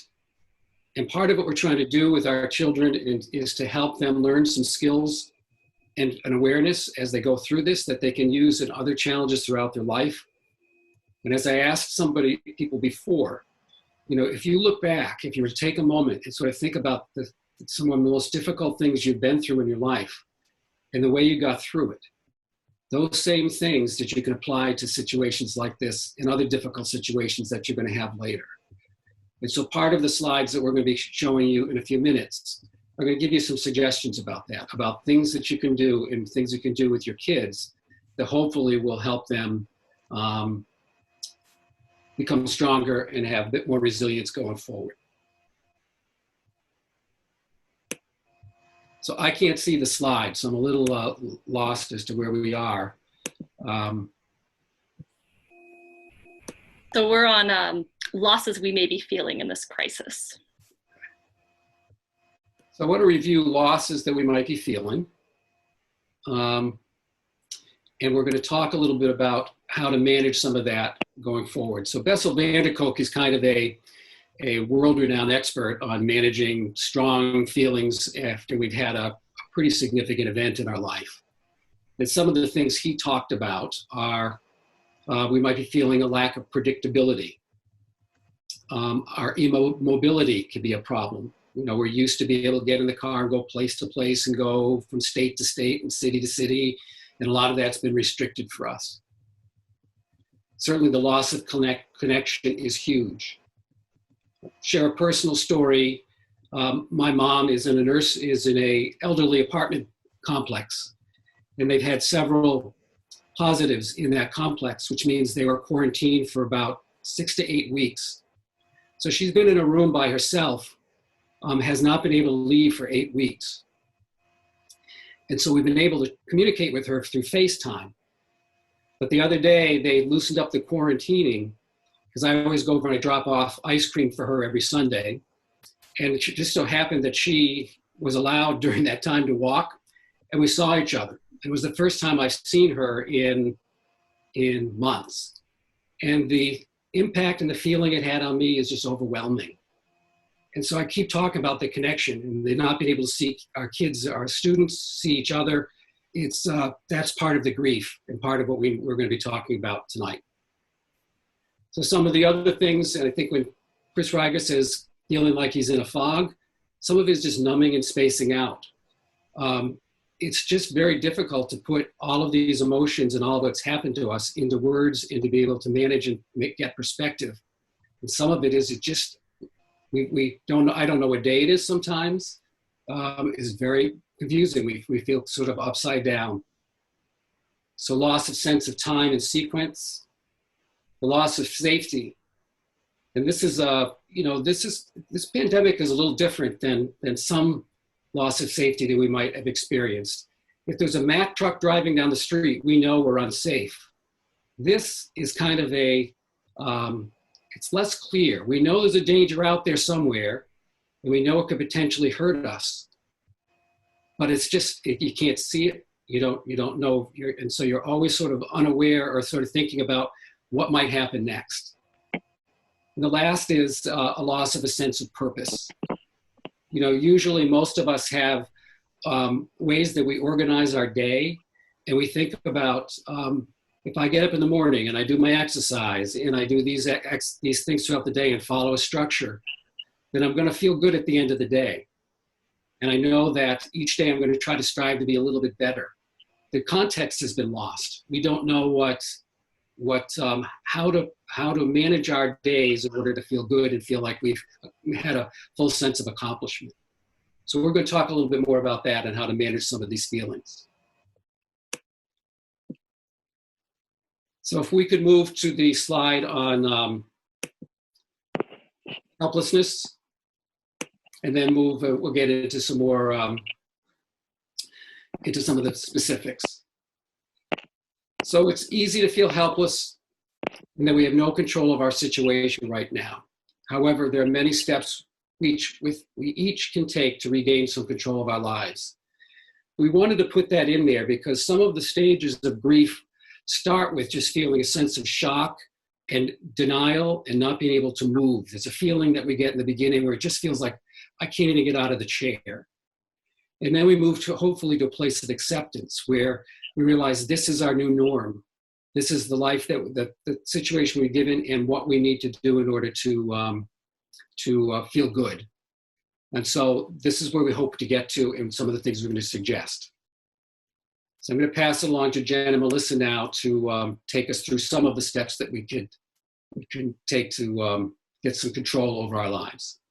And part of what we're trying to do with our children is to help them learn some skills and an awareness as they go through this that they can use in other challenges throughout their life. And as I asked people before, if you look back, if you were to take a moment and sort of think about some of the most difficult things you've been through in your life and the way you got through it, those same things that you can apply to situations like this and other difficult situations that you're going to have later. And so part of the slides that we're going to be showing you in a few minutes are going to give you some suggestions about that, about things that you can do and things you can do with your kids that hopefully will help them become stronger and have a bit more resilience going forward. So I can't see the slide, so I'm a little lost as to where we are. So we're on losses we may be feeling in this crisis. So I want to review losses that we might be feeling. And we're going to talk a little bit about how to manage some of that going forward. So Bessel van der Kolk is kind of a world-renowned expert on managing strong feelings after we've had a pretty significant event in our life. And some of the things he talked about are we might be feeling a lack of predictability. Our immobility can be a problem. We're used to being able to get in the car and go place to place and go from state to state and city to city. And a lot of that's been restricted for us. Certainly the loss of connection is huge. Share a personal story. My mom is in a elderly apartment complex, and they've had several positives in that complex, which means they were quarantined for about 6 to 8 weeks. So she's been in a room by herself, has not been able to leave for 8 weeks. And so we've been able to communicate with her through FaceTime. But the other day, they loosened up the quarantining, because I always go over and I drop off ice cream for her every Sunday. And it just so happened that she was allowed during that time to walk, and we saw each other. It was the first time I've seen her in months. And the impact and the feeling it had on me is just overwhelming. And so I keep talking about the connection and they not being able to see our kids, our students, see each other. It's that's part of the grief and part of what we're going to be talking about tonight. So some of the other things, and I think when Chris Riker says feeling like he's in a fog, some of it is just numbing and spacing out. It's just very difficult to put all of these emotions and all that's happened to us into words and to be able to manage and get perspective. And some of it is it just, we don't know, I don't know what day it is sometimes. It's very confusing. We feel sort of upside down. So loss of sense of time and sequence, the loss of safety. And this is, this pandemic is a little different than some loss of safety that we might have experienced. If there's a Mack truck driving down the street, we know we're unsafe. This is kind of a, it's less clear. We know there's a danger out there somewhere, and we know it could potentially hurt us. But it's just, you can't see it. You don't know, and so you're always sort of unaware or sort of thinking about what might happen next. And the last is a loss of a sense of purpose. Usually most of us have ways that we organize our day, and we think about if I get up in the morning and I do my exercise and I do these things throughout the day and follow a structure, then I'm going to feel good at the end of the day. And I know that each day I'm going to try to strive to be a little bit better. The context has been lost. We don't know how to manage our days in order to feel good and feel like we've had a full sense of accomplishment. So we're going to talk a little bit more about that and how to manage some of these feelings. So if we could move to the slide on helplessness, and then we'll get into some more, into some of the specifics. So it's easy to feel helpless and that we have no control of our situation right now. However, there are many steps we each can take to regain some control of our lives. We wanted to put that in there because some of the stages of grief start with just feeling a sense of shock and denial and not being able to move. There's a feeling that we get in the beginning where it just feels like I can't even get out of the chair. And then we move to hopefully to a place of acceptance where we realize this is our new norm. This is the life the situation we're given and what we need to do in order to feel good. And so this is where we hope to get to and some of the things we're going to suggest. So I'm going to pass it along to Jenna and Melissa now to take us through some of the steps that we can take to get some control over our lives.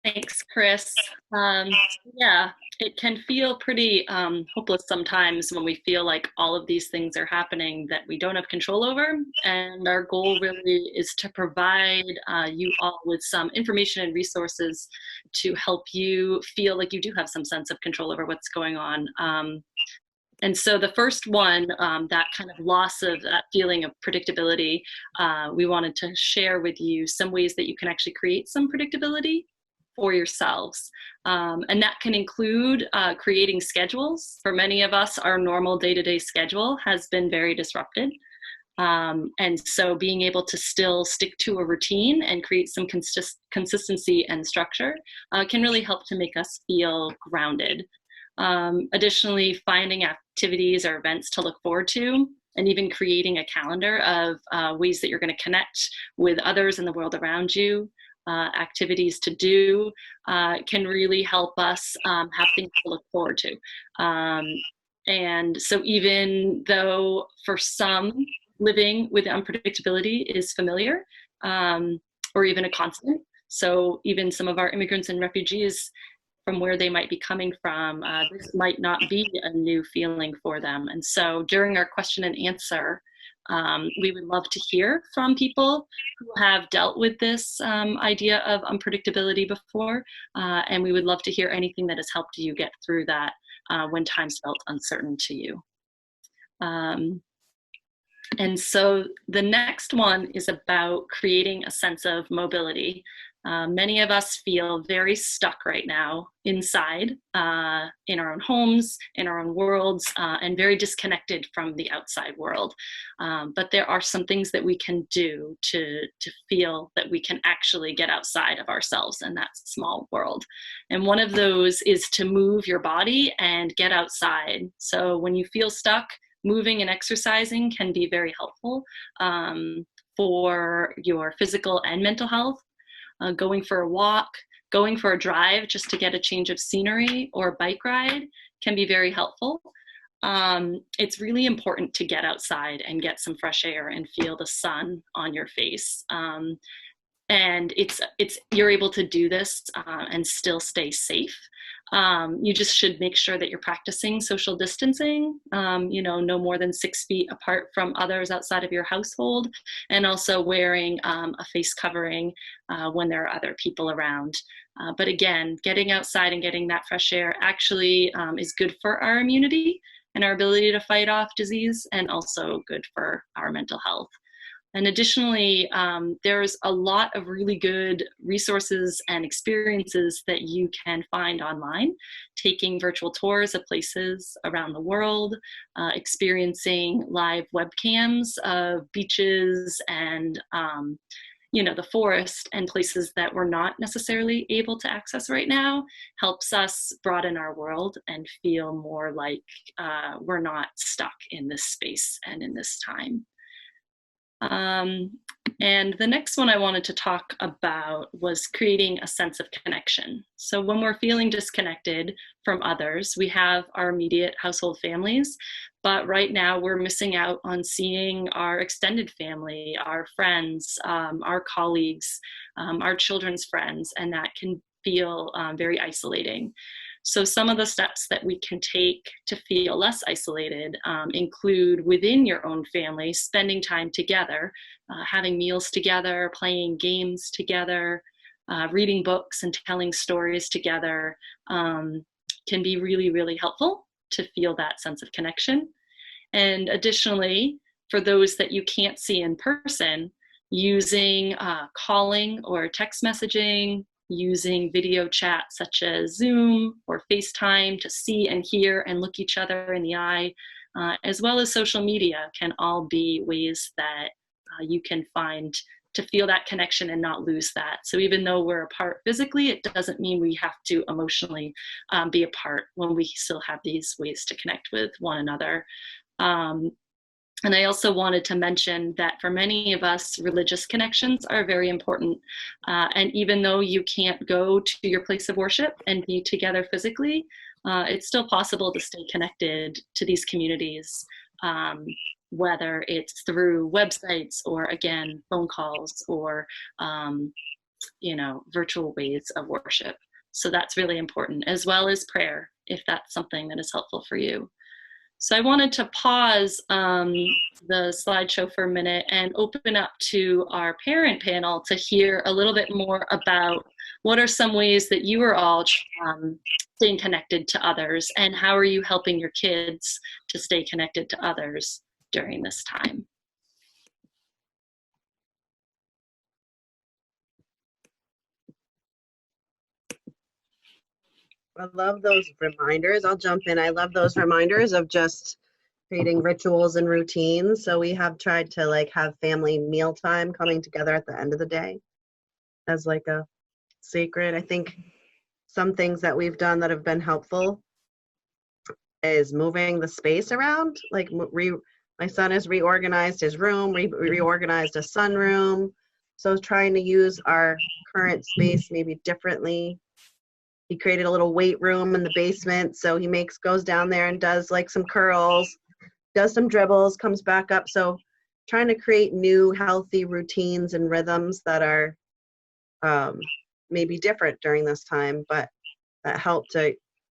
Thanks, Chris. Yeah, it can feel pretty hopeless sometimes when we feel like all of these things are happening that we don't have control over. And our goal really is to provide you all with some information and resources to help you feel like you do have some sense of control over what's going on. And so the first one, that kind of loss of that feeling of predictability, we wanted to share with you some ways that you can actually create some predictability for yourselves. And that can include creating schedules. For many of us, our normal day-to-day schedule has been very disrupted. And so being able to still stick to a routine and create some consistency and structure can really help to make us feel grounded. Additionally, finding activities or events to look forward to, and even creating a calendar of ways that you're going to connect with others in the world around you, activities to do, can really help us have things to look forward to. And so even though for some, living with unpredictability is familiar, or even a constant, so even some of our immigrants and refugees, from where they might be coming from, this might not be a new feeling for them. And so during our question and answer, we would love to hear from people who have dealt with this idea of unpredictability before, and we would love to hear anything that has helped you get through that when times felt uncertain to you. And so the next one is about creating a sense of mobility. Many of us feel very stuck right now inside, in our own homes, in our own worlds, and very disconnected from the outside world. But there are some things that we can do to feel that we can actually get outside of ourselves and that small world. And one of those is to move your body and get outside. So when you feel stuck, moving and exercising can be very helpful for your physical and mental health. Going for a walk, going for a drive just to get a change of scenery, or a bike ride can be very helpful. It's really important to get outside and get some fresh air and feel the sun on your face. And you're able to do this and still stay safe. You just should make sure that you're practicing social distancing, no more than 6 feet apart from others outside of your household, and also wearing a face covering when there are other people around. But again, getting outside and getting that fresh air actually is good for our immunity and our ability to fight off disease, and also good for our mental health. And additionally, there's a lot of really good resources and experiences that you can find online, taking virtual tours of places around the world, experiencing live webcams of beaches and the forest and places that we're not necessarily able to access right now, helps us broaden our world and feel more like we're not stuck in this space and in this time. And the next one I wanted to talk about was creating a sense of connection. So when we're feeling disconnected from others, we have our immediate household families, but right now we're missing out on seeing our extended family, our friends, our colleagues, our children's friends, and that can feel very isolating. So some of the steps that we can take to feel less isolated include, within your own family, spending time together, having meals together, playing games together, reading books and telling stories together can be really, really helpful to feel that sense of connection. And additionally, for those that you can't see in person, using calling or text messaging, using video chat such as Zoom or FaceTime to see and hear and look each other in the eye, as well as social media, can all be ways that you can find to feel that connection and not lose that. So even though we're apart physically, it doesn't mean we have to emotionally be apart when we still have these ways to connect with one another. And I also wanted to mention that for many of us, religious connections are very important. And even though you can't go to your place of worship and be together physically, it's still possible to stay connected to these communities, whether it's through websites or, again, phone calls or, virtual ways of worship. So that's really important, as well as prayer, if that's something that is helpful for you. So I wanted to pause the slideshow for a minute and open up to our parent panel to hear a little bit more about what are some ways that you are all staying connected to others, and how are you helping your kids to stay connected to others during this time. I love those reminders. I'll jump in. I love those reminders of just creating rituals and routines. So we have tried to have family mealtime coming together at the end of the day as a sacred. I think some things that we've done that have been helpful is moving the space around. My son has reorganized his room, reorganized a sunroom. So trying to use our current space maybe differently. He created a little weight room in the basement. So he goes down there and does some curls, does some dribbles, comes back up. So trying to create new healthy routines and rhythms that are maybe different during this time, but that help to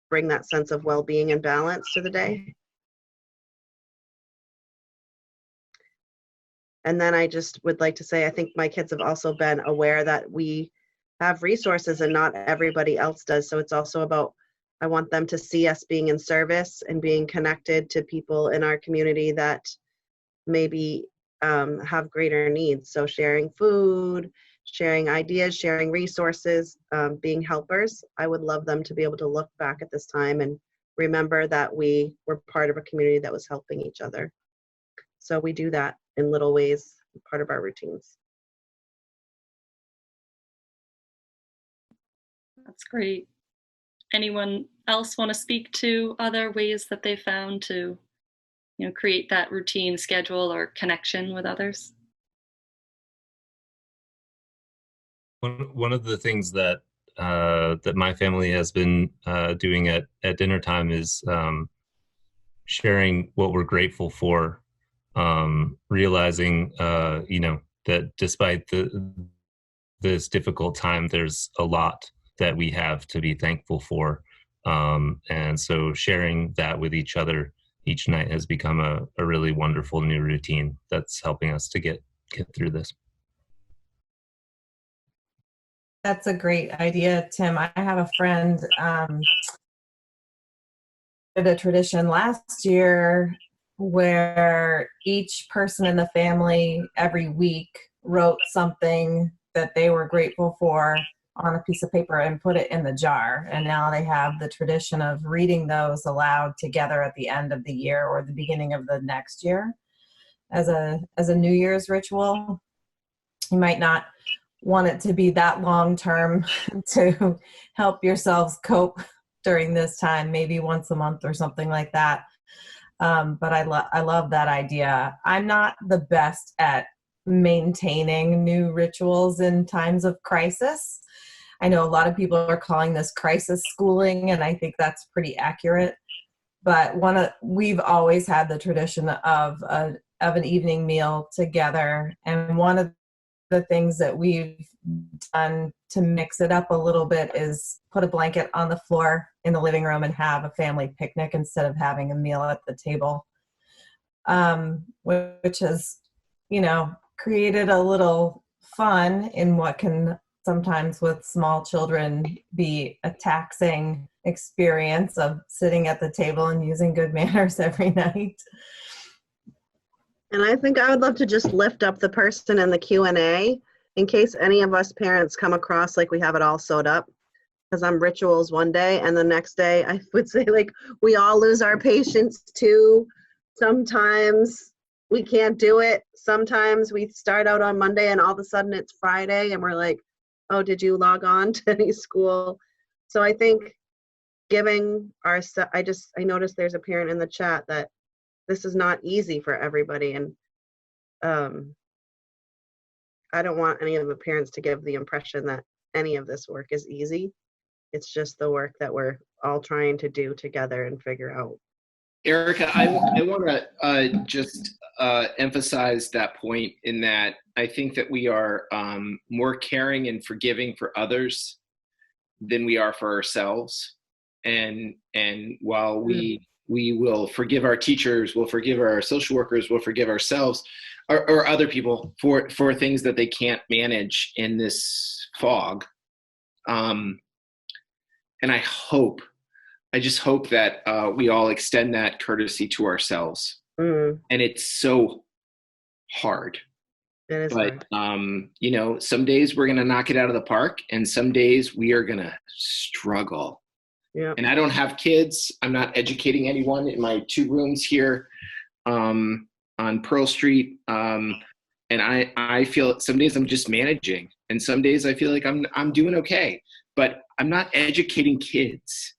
bring that sense of well-being and balance to the day. And then I just would like to say, I think my kids have also been aware that we have resources and not everybody else does. So it's also about, I want them to see us being in service and being connected to people in our community that maybe have greater needs. So sharing food, sharing ideas, sharing resources, being helpers. I would love them to be able to look back at this time and remember that we were part of a community that was helping each other. So we do that in little ways, part of our routines. That's great. Anyone else want to speak to other ways that they found to, create that routine schedule or connection with others? One of the things that that my family has been doing at dinner time is sharing what we're grateful for, realizing that despite this difficult time, there's a lot that we have to be thankful for, and so sharing that with each other each night has become a really wonderful new routine that's helping us to get through this. That's a great idea, Tim. I have a friend did a tradition last year where each person in the family every week wrote something that they were grateful for on a piece of paper and put it in the jar. And now they have the tradition of reading those aloud together at the end of the year or the beginning of the next year as a New Year's ritual. You might not want it to be that long term to help yourselves cope during this time, maybe once a month or something like that. But I love that idea. I'm not the best at maintaining new rituals in times of crisis. I know a lot of people are calling this crisis schooling, and I think that's pretty accurate. But we've always had the tradition of an evening meal together, and one of the things that we've done to mix it up a little bit is put a blanket on the floor in the living room and have a family picnic instead of having a meal at the table, which has, created a little fun in what can sometimes with small children be a taxing experience of sitting at the table and using good manners every night. And I think I would love to just lift up the person in the Q&A in case any of us parents come across like we have it all sewed up. Because I'm rituals one day and the next day I would say we all lose our patience too. Sometimes we can't do it. Sometimes we start out on Monday and all of a sudden it's Friday and we're like, oh, did you log on to any school? So I think giving I noticed there's a parent in the chat that this is not easy for everybody. And I don't want any of the parents to give the impression that any of this work is easy. It's just the work that we're all trying to do together and figure out. Erika, I want to just emphasize that point in that I think that we are more caring and forgiving for others than we are for ourselves. And while we will forgive our teachers, we'll forgive our social workers, we'll forgive ourselves or other people for things that they can't manage in this fog. And I just hope that we all extend that courtesy to ourselves. And it's so hard. It is but hard. Some days we're gonna knock it out of the park, and some days we are gonna struggle. Yeah. And I don't have kids. I'm not educating anyone in my 2 rooms here on Pearl Street. And I feel some days I'm just managing, and some days I feel like I'm doing okay, but I'm not educating kids.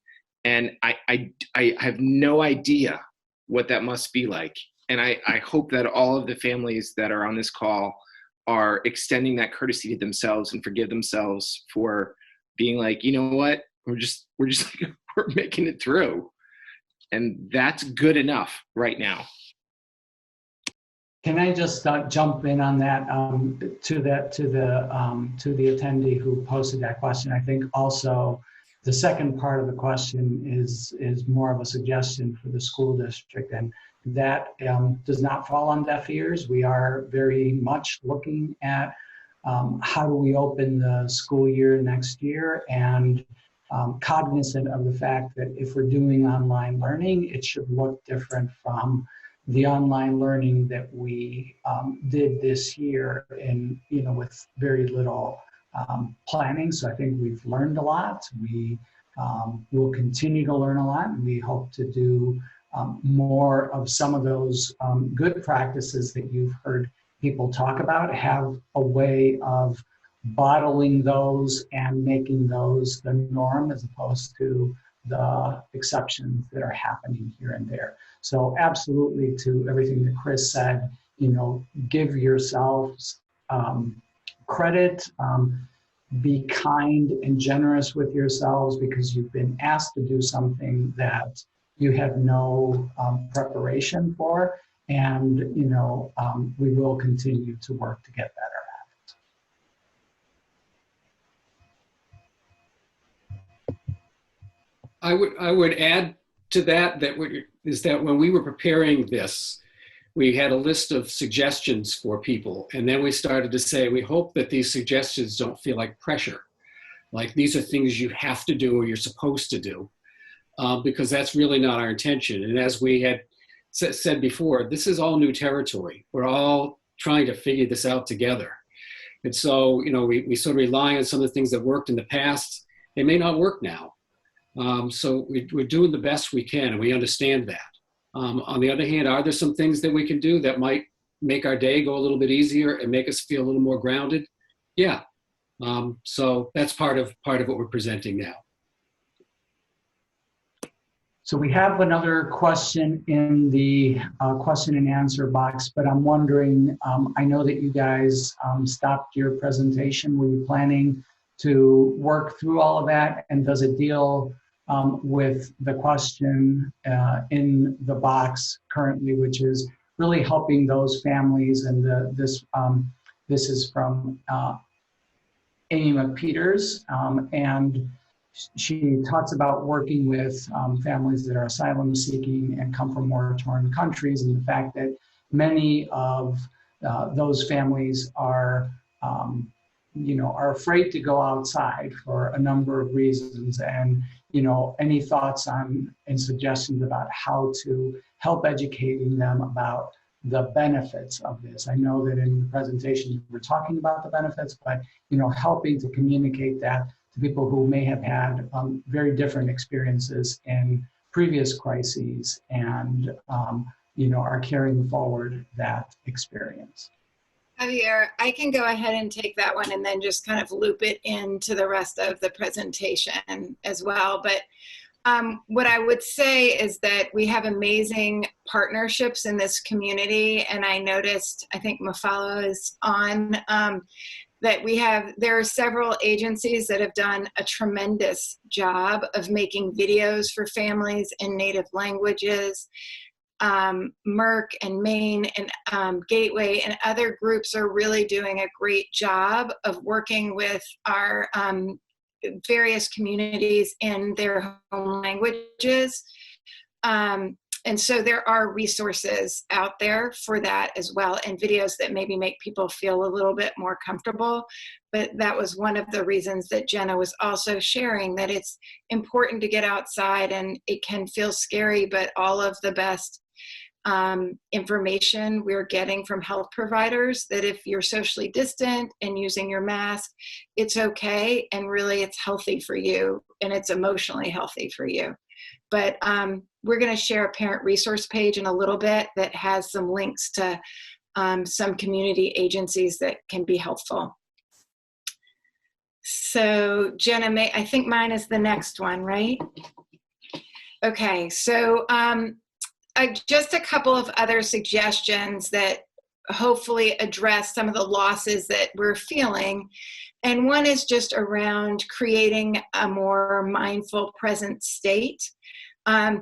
And I have no idea what that must be like. And I hope that all of the families that are on this call are extending that courtesy to themselves and forgive themselves for being like, you know what, we're just we're making it through. And that's good enough right now. Can I just jump in on that to the attendee who posted that question? I think also the second part of the question is more of a suggestion for the school district, and that does not fall on deaf ears. We are very much looking at how do we open the school year next year, and cognizant of the fact that if we're doing online learning, it should look different from the online learning that we did this year in, with very little planning. So I think we've learned a lot. We will continue to learn a lot, and we hope to do more of some of those good practices that you've heard people talk about, have a way of bottling those and making those the norm as opposed to the exceptions that are happening here and there. So absolutely, to everything that Chris said, give yourselves credit, be kind and generous with yourselves because you've been asked to do something that you had no preparation for, and we will continue to work to get better at it. I would add to that that when we were preparing this, we had a list of suggestions for people, and then we started to say we hope that these suggestions don't feel like pressure, like these are things you have to do or you're supposed to do, because that's really not our intention. And as we had said before, this is all new territory. We're all trying to figure this out together. And so, we sort of rely on some of the things that worked in the past. They may not work now. So we're doing the best we can, and we understand that. On the other hand, are there some things that we can do that might make our day go a little bit easier and make us feel a little more grounded? Yeah. So that's part of what we're presenting now. So we have another question in the question and answer box, but I'm wondering, I know that you guys stopped your presentation. Were you planning to work through all of that? And does it deal with the question in the box currently, which is really helping those families? And this is from Amy McPeters, and she talks about working with families that are asylum seeking and come from war-torn countries, and the fact that many of those families are afraid to go outside for a number of reasons. And any thoughts on and suggestions about how to help educating them about the benefits of this? I know that in the presentation we're talking about the benefits, but helping to communicate that to people who may have had very different experiences in previous crises and are carrying forward that experience. Javier, I can go ahead and take that one and then just kind of loop it into the rest of the presentation as well. But what I would say is that we have amazing partnerships in this community. And I noticed, I think Mafalo is on, that there are several agencies that have done a tremendous job of making videos for families in native languages. Merck and Maine and Gateway and other groups are really doing a great job of working with our various communities in their home languages. And so there are resources out there for that as well, and videos that maybe make people feel a little bit more comfortable. But that was one of the reasons that Jenna was also sharing, that it's important to get outside, and it can feel scary, but all of the best information we're getting from health providers, that if you're socially distant and using your mask, it's okay, and really it's healthy for you, and it's emotionally healthy for you. But we're going to share a parent resource page in a little bit that has some links to some community agencies that can be helpful. So Jenna, I think mine is the next one, right? Okay, so just a couple of other suggestions that hopefully address some of the losses that we're feeling. And one is just around creating a more mindful present state,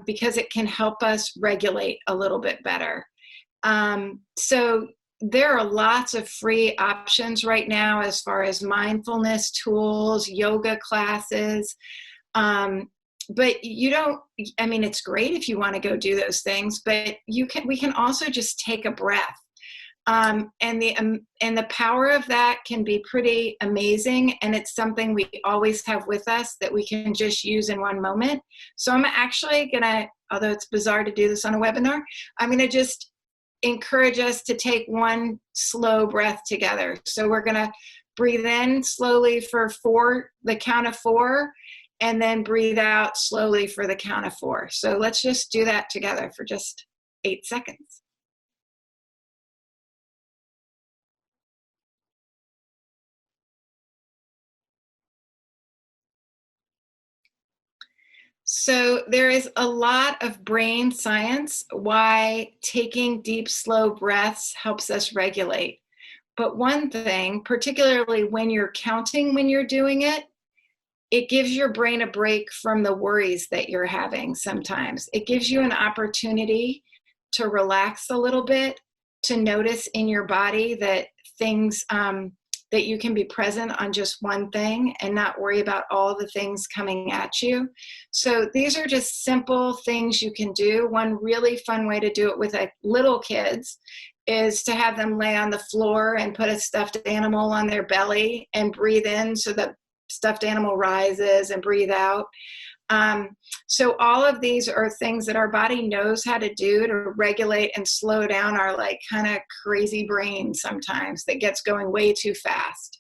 because it can help us regulate a little bit better. So there are lots of free options right now as far as mindfulness tools, yoga classes. But it's great if you want to go do those things, but we can also just take a breath. And the power of that can be pretty amazing, and it's something we always have with us that we can just use in one moment. So I'm actually gonna, although it's bizarre to do this on a webinar, I'm gonna just encourage us to take one slow breath together. So we're going to breathe in slowly for 4, the count of 4, and then breathe out slowly for the count of 4. So let's just do that together for just 8 seconds. So there is a lot of brain science why taking deep, slow breaths helps us regulate. But one thing, particularly when you're counting when you're doing it, it gives your brain a break from the worries that you're having sometimes. It gives you an opportunity to relax a little bit, to notice in your body that things, that you can be present on just one thing and not worry about all the things coming at you. So these are just simple things you can do. One really fun way to do it with little kids is to have them lay on the floor and put a stuffed animal on their belly and breathe in so the stuffed animal rises and breathe out. So all of these are things that our body knows how to do to regulate and slow down our like kind of crazy brain sometimes that gets going way too fast.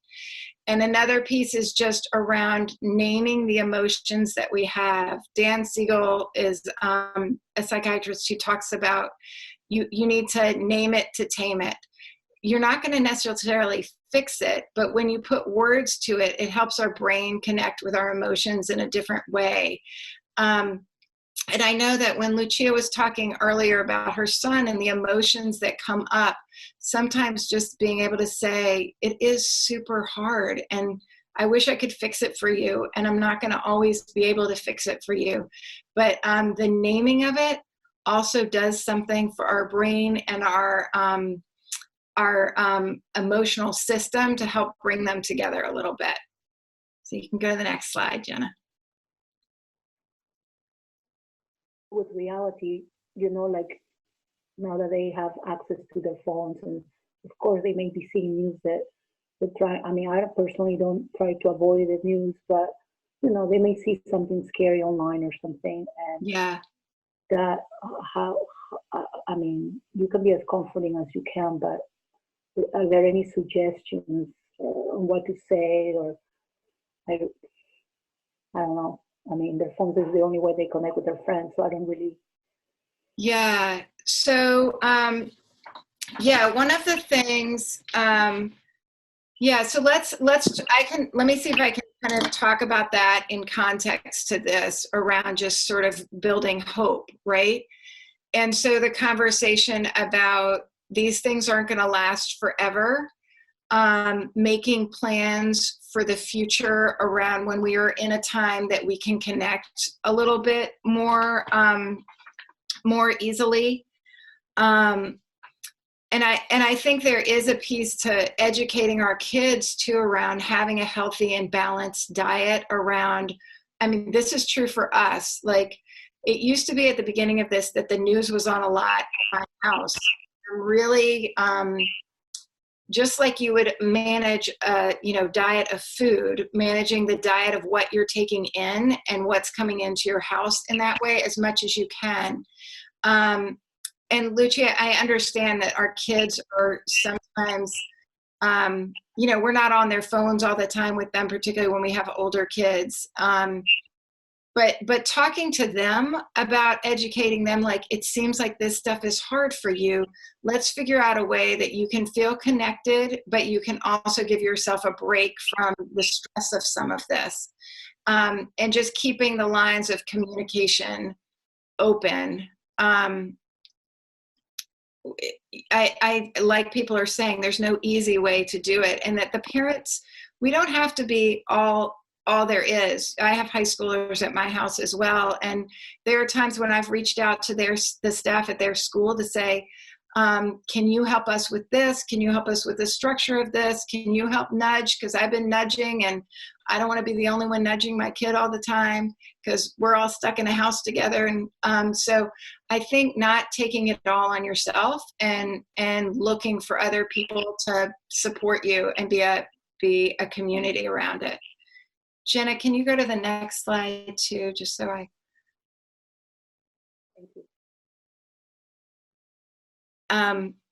And another piece is just around naming the emotions that we have. Dan Siegel is a psychiatrist who talks about you need to name it to tame it. You're not going to necessarily fix it, but when you put words to it, it helps our brain connect with our emotions in a different way. And I know that when Lucia was talking earlier about her son and the emotions that come up, sometimes just being able to say, it is super hard and I wish I could fix it for you, and I'm not going to always be able to fix it for you. But the naming of it also does something for our brain and our emotional system to help bring them together a little bit. So you can go to the next slide, Jenna. With reality, you know, like now that they have access to their phones, and of course they may be seeing news that try. I mean, I personally don't try to avoid the news, but you know, they may see something scary online or something, and yeah, that I mean, you can be as comforting as you can, but are there any suggestions on what to say, or I don't know. I mean, their phones is the only way they connect with their friends, so I don't really. Yeah. So, yeah, one of the things, yeah, so let me see if I can kind of talk about that in context to this around just sort of building hope, right? And so the conversation about these things aren't going to last forever, making plans for the future around when we are in a time that we can connect a little bit more, more easily. And I think there is a piece to educating our kids too around having a healthy and balanced diet around, I mean, this is true for us. Like it used to be at the beginning of this that the news was on a lot in my house. Really, just like you would manage a diet of food, managing the diet of what you're taking in and what's coming into your house in that way as much as you can. And Lucia, I understand that our kids are sometimes, we're not on their phones all the time with them, particularly when we have older kids. But talking to them about educating them, like, it seems like this stuff is hard for you. Let's figure out a way that you can feel connected, but you can also give yourself a break from the stress of some of this. And just keeping the lines of communication open. I like people are saying there's no easy way to do it, and that the parents, we don't have to be all there is. I have high schoolers at my house as well, and there are times when I've reached out to the staff at their school to say, can you help us with this? Can you help us with the structure of this? Can you help nudge? Because I've been nudging and I don't want to be the only one nudging my kid all the time because we're all stuck in a house together. And so I think not taking it all on yourself and looking for other people to support you and be a community around it. Jenna, can you go to the next slide too, just so I. Thank you.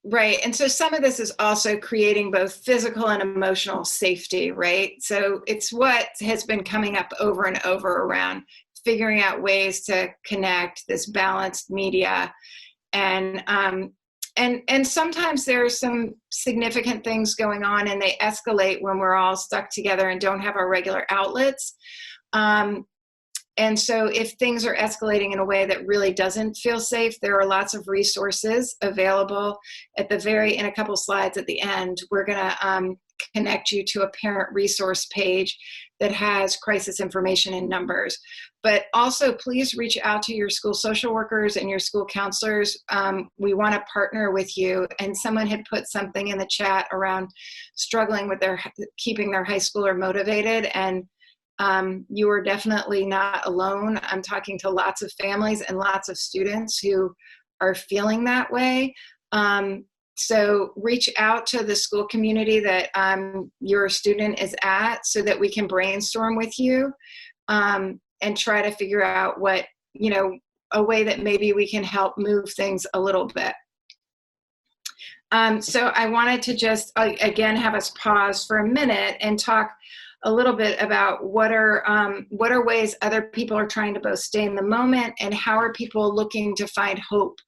Right. And so some of this is also creating both physical and emotional safety, right? So it's what has been coming up over and over around figuring out ways to connect this balanced media. And sometimes there's some significant things going on and they escalate when we're all stuck together and don't have our regular outlets. And so if things are escalating in a way that really doesn't feel safe, there are lots of resources available in a couple slides at the end. We're gonna connect you to a parent resource page that has crisis information and numbers. But also please reach out to your school social workers and your school counselors. We wanna partner with you. And someone had put something in the chat around struggling with keeping their high schooler motivated. And you are definitely not alone. I'm talking to lots of families and lots of students who are feeling that way. So reach out to the school community that your student is at so that we can brainstorm with you and try to figure out a way that maybe we can help move things a little bit. So I wanted to just, again, have us pause for a minute and talk a little bit about what are ways other people are trying to both stay in the moment and how are people looking to find hope.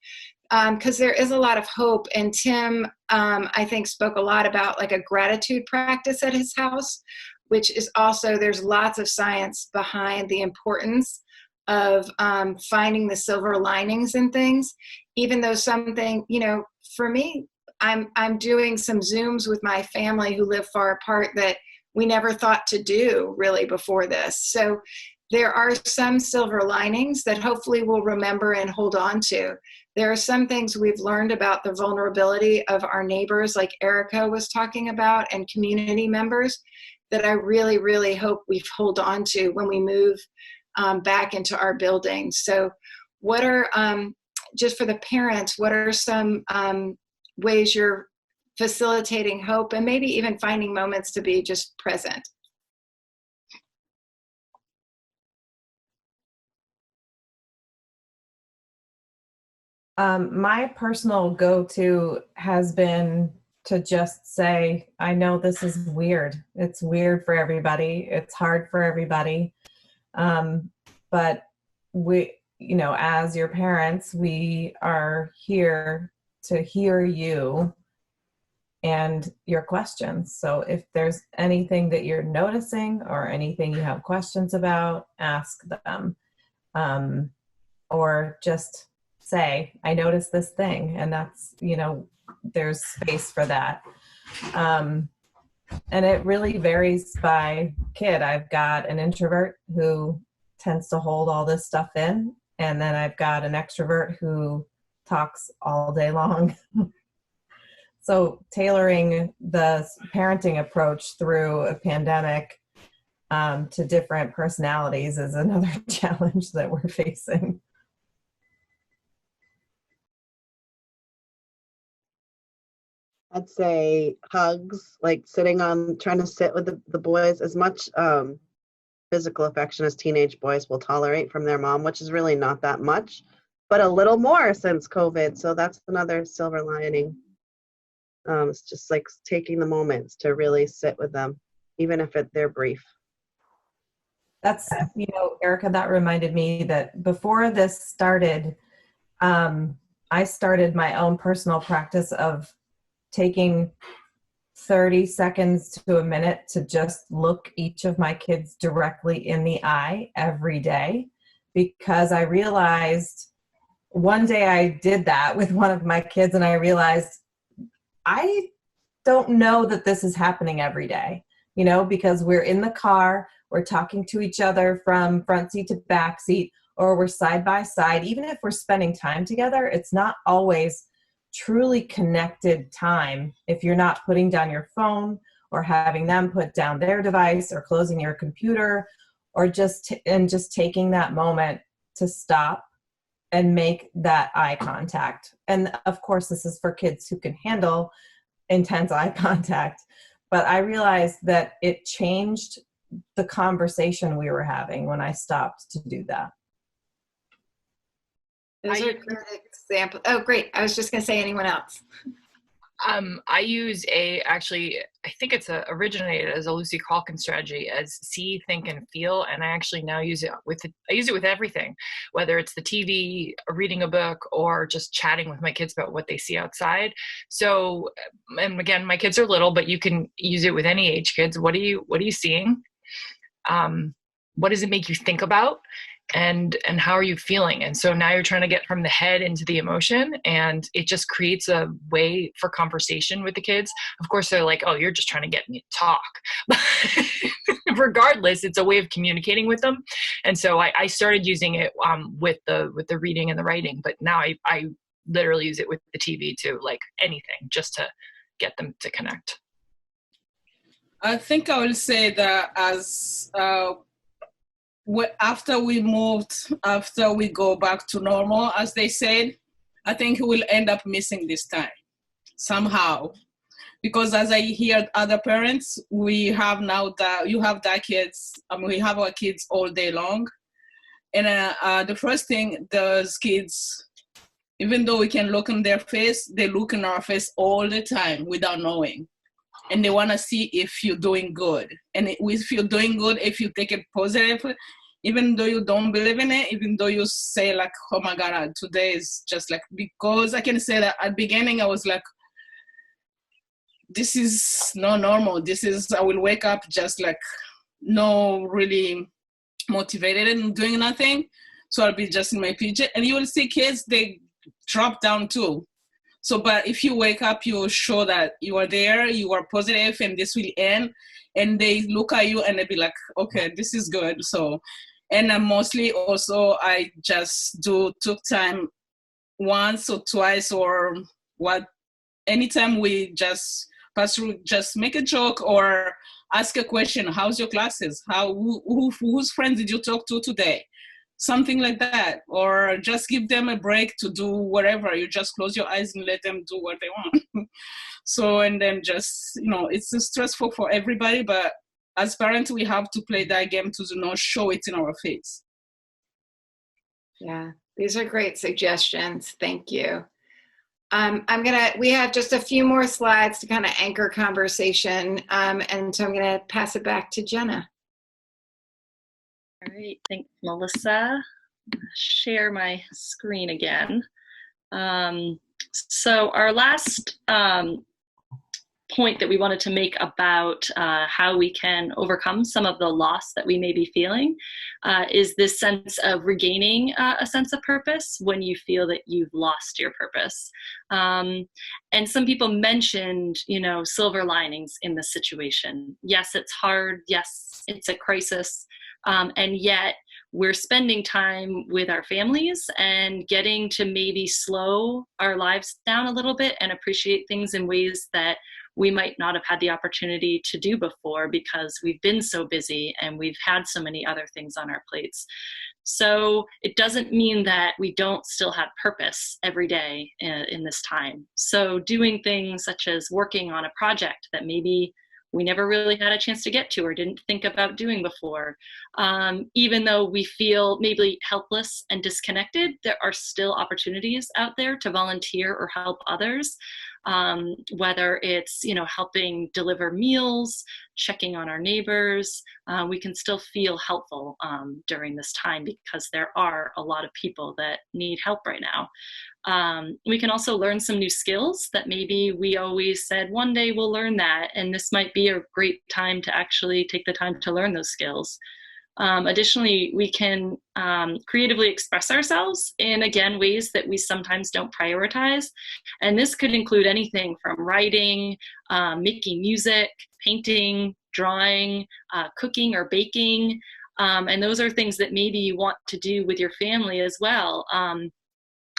Because there is a lot of hope, and Tim, I think, spoke a lot about like a gratitude practice at his house, which is also, there's lots of science behind the importance of finding the silver linings in things, even though something, for me, I'm doing some Zooms with my family who live far apart that we never thought to do really before this. So there are some silver linings that hopefully we'll remember and hold on to. There are some things we've learned about the vulnerability of our neighbors, like Erika was talking about, and community members that I really, really hope we hold on to when we move back into our buildings. So what are, just for the parents, what are some ways you're facilitating hope and maybe even finding moments to be just present? My personal go-to has been to just say, I know this is weird. It's weird for everybody. It's hard for everybody. But we, as your parents, we are here to hear you and your questions. So if there's anything that you're noticing or anything you have questions about, ask them. Or just say, I noticed this thing, and that's, there's space for that. And it really varies by kid. I've got an introvert who tends to hold all this stuff in, and then I've got an extrovert who talks all day long. So tailoring the parenting approach through a pandemic to different personalities is another challenge that we're facing. I'd say hugs, like trying to sit with the boys, as much physical affection as teenage boys will tolerate from their mom, which is really not that much, but a little more since COVID. So that's another silver lining. It's just like taking the moments to really sit with them, even if they're brief. That's, Erika, that reminded me that before this started, I started my own personal practice of taking 30 seconds to a minute to just look each of my kids directly in the eye every day, because I realized one day I did that with one of my kids and I realized I don't know that this is happening every day, because we're in the car, we're talking to each other from front seat to back seat, or we're side by side. Even if we're spending time together, it's not always truly connected time if you're not putting down your phone or having them put down their device or closing your computer, or just taking that moment to stop and make that eye contact. And of course, this is for kids who can handle intense eye contact. But I realized that it changed the conversation we were having when I stopped to do that. Those are good examples. Oh, great. I was just going to say anyone else. I use actually, I think it's originated as a Lucy Calkin strategy as see, think, and feel. And I actually now use it with everything, whether it's the TV, reading a book, or just chatting with my kids about what they see outside. So, and again, my kids are little, but you can use it with any age kids. What are you seeing? What does it make you think about? And how are you feeling? And so now you're trying to get from the head into the emotion, and it just creates a way for conversation with the kids. Of course, they're like, oh, you're just trying to get me to talk. But regardless, it's a way of communicating with them. And so I started using it with the reading and the writing, but now I literally use it with the TV too, like anything, just to get them to connect. I think I will say that as after we go back to normal, as they said, I think we'll end up missing this time somehow. Because as I hear other parents, we have now that you have that kids, we have our kids all day long. And the first thing, those kids, even though we can look in their face, they look in our face all the time without knowing. And they want to see if you're doing good. And if you're doing good, if you take it positive, even though you don't believe in it, even though you say like, oh my God, today is just like, because I can say that at the beginning, I was like, this is not normal. I will wake up just like no really motivated and doing nothing. So I'll be just in my PJ. And you will see kids, they drop down too. So, but if you wake up, you show that you are there, you are positive, and this will end. And they look at you and they be like, okay, this is good. So, and mostly also I just took time once or twice or anytime we just pass through, just make a joke or ask a question. How's your classes? Whose friends did you talk to today? Something like that, or just give them a break to do whatever. You just close your eyes and let them do what they want. So, and then just, it's stressful for everybody, but as parents, we have to play that game to show it in our face. Yeah, these are great suggestions. Thank you. We have just a few more slides to kind of anchor conversation. And so I'm going to pass it back to Jenna. All right, thanks, Melissa. Share my screen again. So our last point that we wanted to make about how we can overcome some of the loss that we may be feeling is this sense of regaining a sense of purpose when you feel that you've lost your purpose. And some people mentioned, silver linings in this situation. Yes, it's hard. Yes, it's a crisis. And yet we're spending time with our families and getting to maybe slow our lives down a little bit and appreciate things in ways that we might not have had the opportunity to do before because we've been so busy and we've had so many other things on our plates. So it doesn't mean that we don't still have purpose every day in this time. So doing things such as working on a project that maybe we never really had a chance to get to or didn't think about doing before. Even though we feel maybe helpless and disconnected, there are still opportunities out there to volunteer or help others. Whether it's, helping deliver meals, checking on our neighbors, we can still feel helpful during this time because there are a lot of people that need help right now. We can also learn some new skills that maybe we always said one day we'll learn that, and this might be a great time to actually take the time to learn those skills. Additionally, we can creatively express ourselves in, again, ways that we sometimes don't prioritize. And this could include anything from writing, making music, painting, drawing, cooking or baking. And those are things that maybe you want to do with your family as well.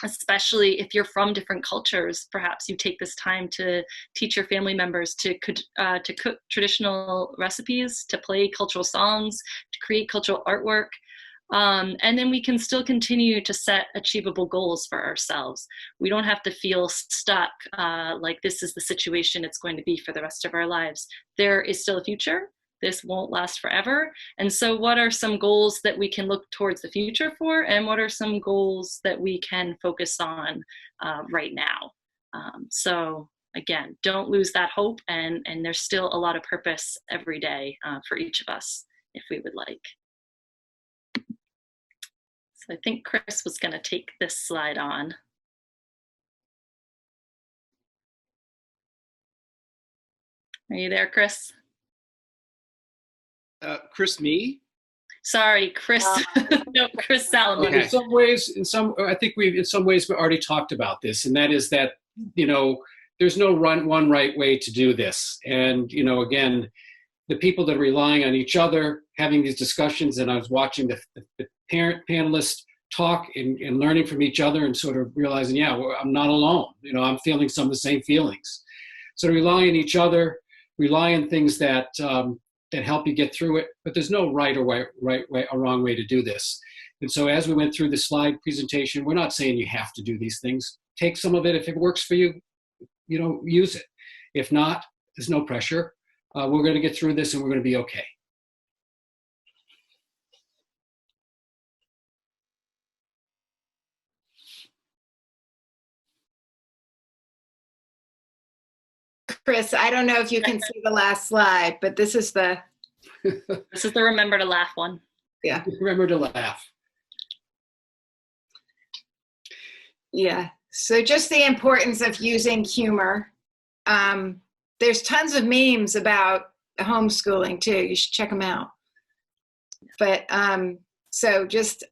Especially if you're from different cultures, perhaps you take this time to teach your family members to cook traditional recipes, to play cultural songs, to create cultural artwork. And then we can still continue to set achievable goals for ourselves. We don't have to feel stuck like this is the situation it's going to be for the rest of our lives. There is still a future. this won't last forever. And so what are some goals that we can look towards the future for? And what are some goals that we can focus on right now? So again, don't lose that hope. And there's still a lot of purpose every day for each of us if we would like. So I think Chris was going to take this slide on. Are you there, Chris? Chris, me? Sorry, Chris. No, Chris Salomon. Okay. In some ways, I think in some ways we already talked about this, and that is that, you know, there's no one right way to do this. And, you know, again, the people that are relying on each other, having these discussions, and I was watching the parent panelists talk and learning from each other and sort of realizing, yeah, well, I'm not alone. You know, I'm feeling some of the same feelings. So rely on each other, rely on things that that help you get through it, but there's no right or wrong way to do this. And so as we went through the slide presentation, we're not saying you have to do these things. Take some of it. If it works for you, you know, use it. If not, there's no pressure. We're going to get through this and we're going to be okay. Chris, I don't know if you can see the last slide, but this is the This is the remember to laugh one. Yeah. Remember to laugh. Yeah. So just the importance of using humor. There's tons of memes about homeschooling too. You should check them out. But so just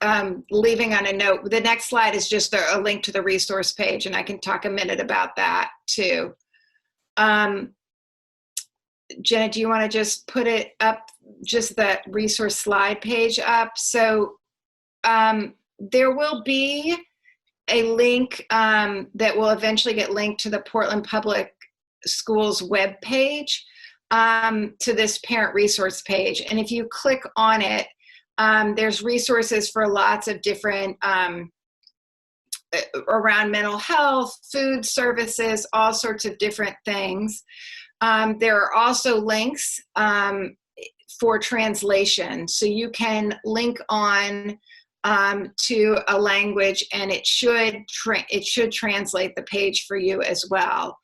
leaving on a note, the next slide is just a link to the resource page, and I can talk a minute about that too. Jenna, do you want to just put it up, just that resource slide page up? So there will be a link that will eventually get linked to the Portland Public Schools webpage to this parent resource page. And if you click on it, there's resources for lots of different around mental health, food services, all sorts of different things. There are also links for translation. So you can link on to a language, and it should translate the page for you as well.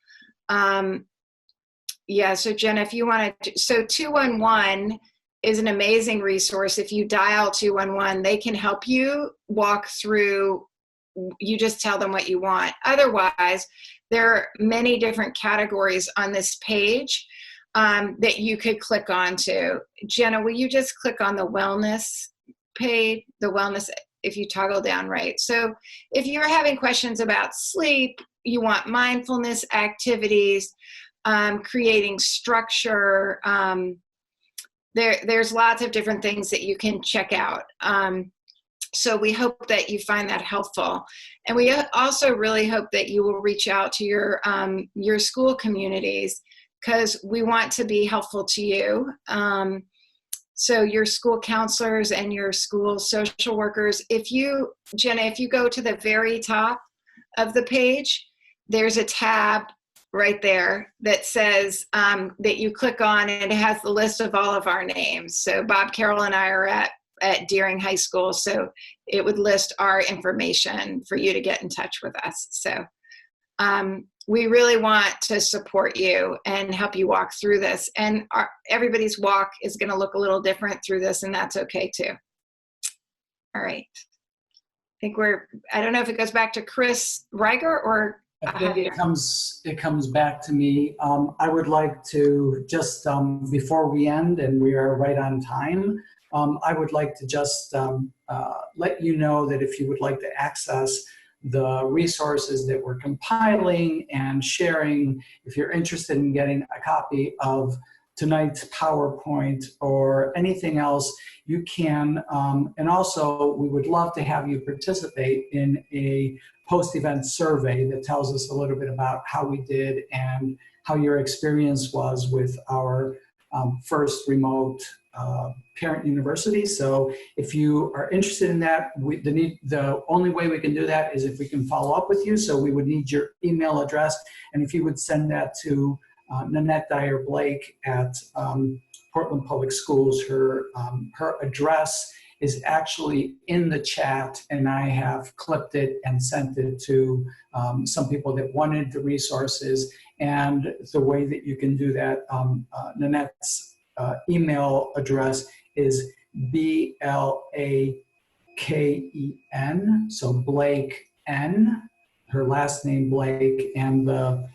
Yeah, so Jenna, if you want to, so 211 is an amazing resource. If you dial 211, they can help you walk through. You just tell them what you want. Otherwise, there are many different categories on this page that you could click onto. Jenna, will you just click on the wellness page, the wellness, if you toggle down right. So if you're having questions about sleep, you want mindfulness activities, creating structure, there's lots of different things that you can check out. So we hope that you find that helpful. And we also really hope that you will reach out to your school communities, because we want to be helpful to you. So your school counselors and your school social workers, Jenna, if you go to the very top of the page, there's a tab right there that says that you click on, and it has the list of all of our names. So Bob, Carol, and I are at Deering High School, so it would list our information for you to get in touch with us. So we really want to support you and help you walk through this. And everybody's walk is going to look a little different through this, and that's okay too. All right. I think I don't know if it goes back to Chris Riker or I think it comes back to me. I would like to just, before we end, and we are right on time, I would like to just let you know that if you would like to access the resources that we're compiling and sharing, if you're interested in getting a copy of tonight's PowerPoint or anything else, you can. And also, we would love to have you participate in a post-event survey that tells us a little bit about how we did and how your experience was with our first remote parent university. So if you are interested in that, the only way we can do that is if we can follow up with you. So we would need your email address, and if you would send that to Nanette Dyer Blake at Portland Public Schools. Her address is actually in the chat, and I have clipped it and sent it to some people that wanted the resources. And the way that you can do that, Nanette's email address is BLAKEN, so Blake N, her last name Blake, and the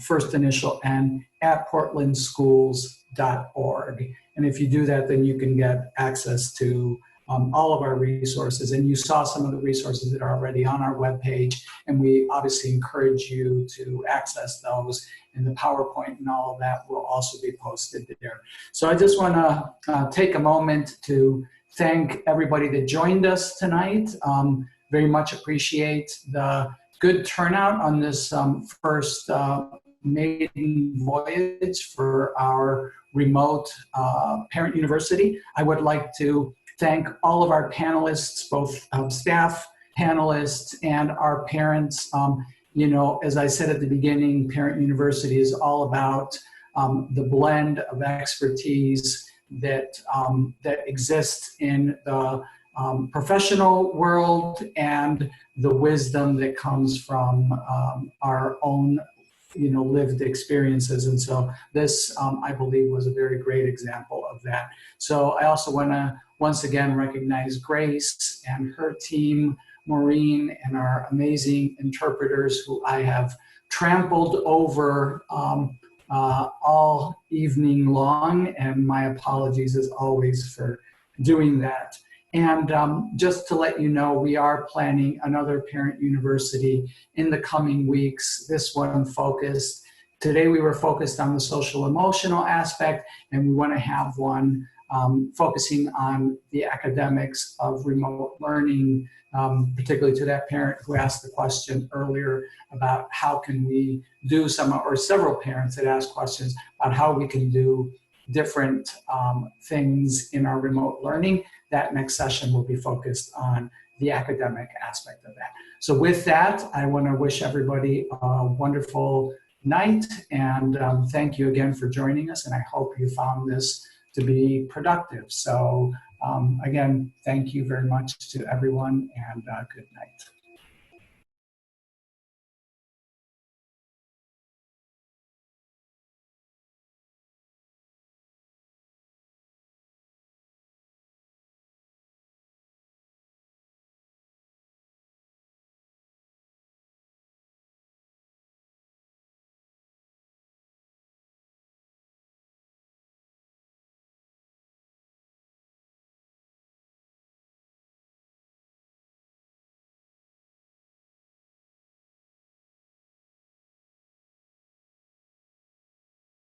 first initial N, at portlandschools.org. And if you do that, then you can get access to all of our resources. And you saw some of the resources that are already on our webpage, and we obviously encourage you to access those. And the PowerPoint and all of that will also be posted there. So I just want to take a moment to thank everybody that joined us tonight. Very much appreciate the good turnout on this first maiden voyage for our remote parent university. I would like to thank all of our panelists, both staff panelists and our parents. You know, as I said at the beginning, Parent University is all about the blend of expertise that exists in the professional world and the wisdom that comes from our own lived experiences. And so this, I believe, was a very great example of that. So I also want to once again recognize Grace and her team, Maureen, and our amazing interpreters who I have trampled over all evening long, and my apologies as always for doing that. And just to let you know, we are planning another Parent University in the coming weeks, this one focused. Today we were focused on the social emotional aspect, and we want to have one focusing on the academics of remote learning, particularly to that parent who asked the question earlier about how can we do or several parents that asked questions about how we can do different things in our remote learning. That next session will be focused on the academic aspect of that. So with that, I want to wish everybody a wonderful night, and thank you again for joining us, and I hope you found this to be productive. So again, thank you very much to everyone, and good night.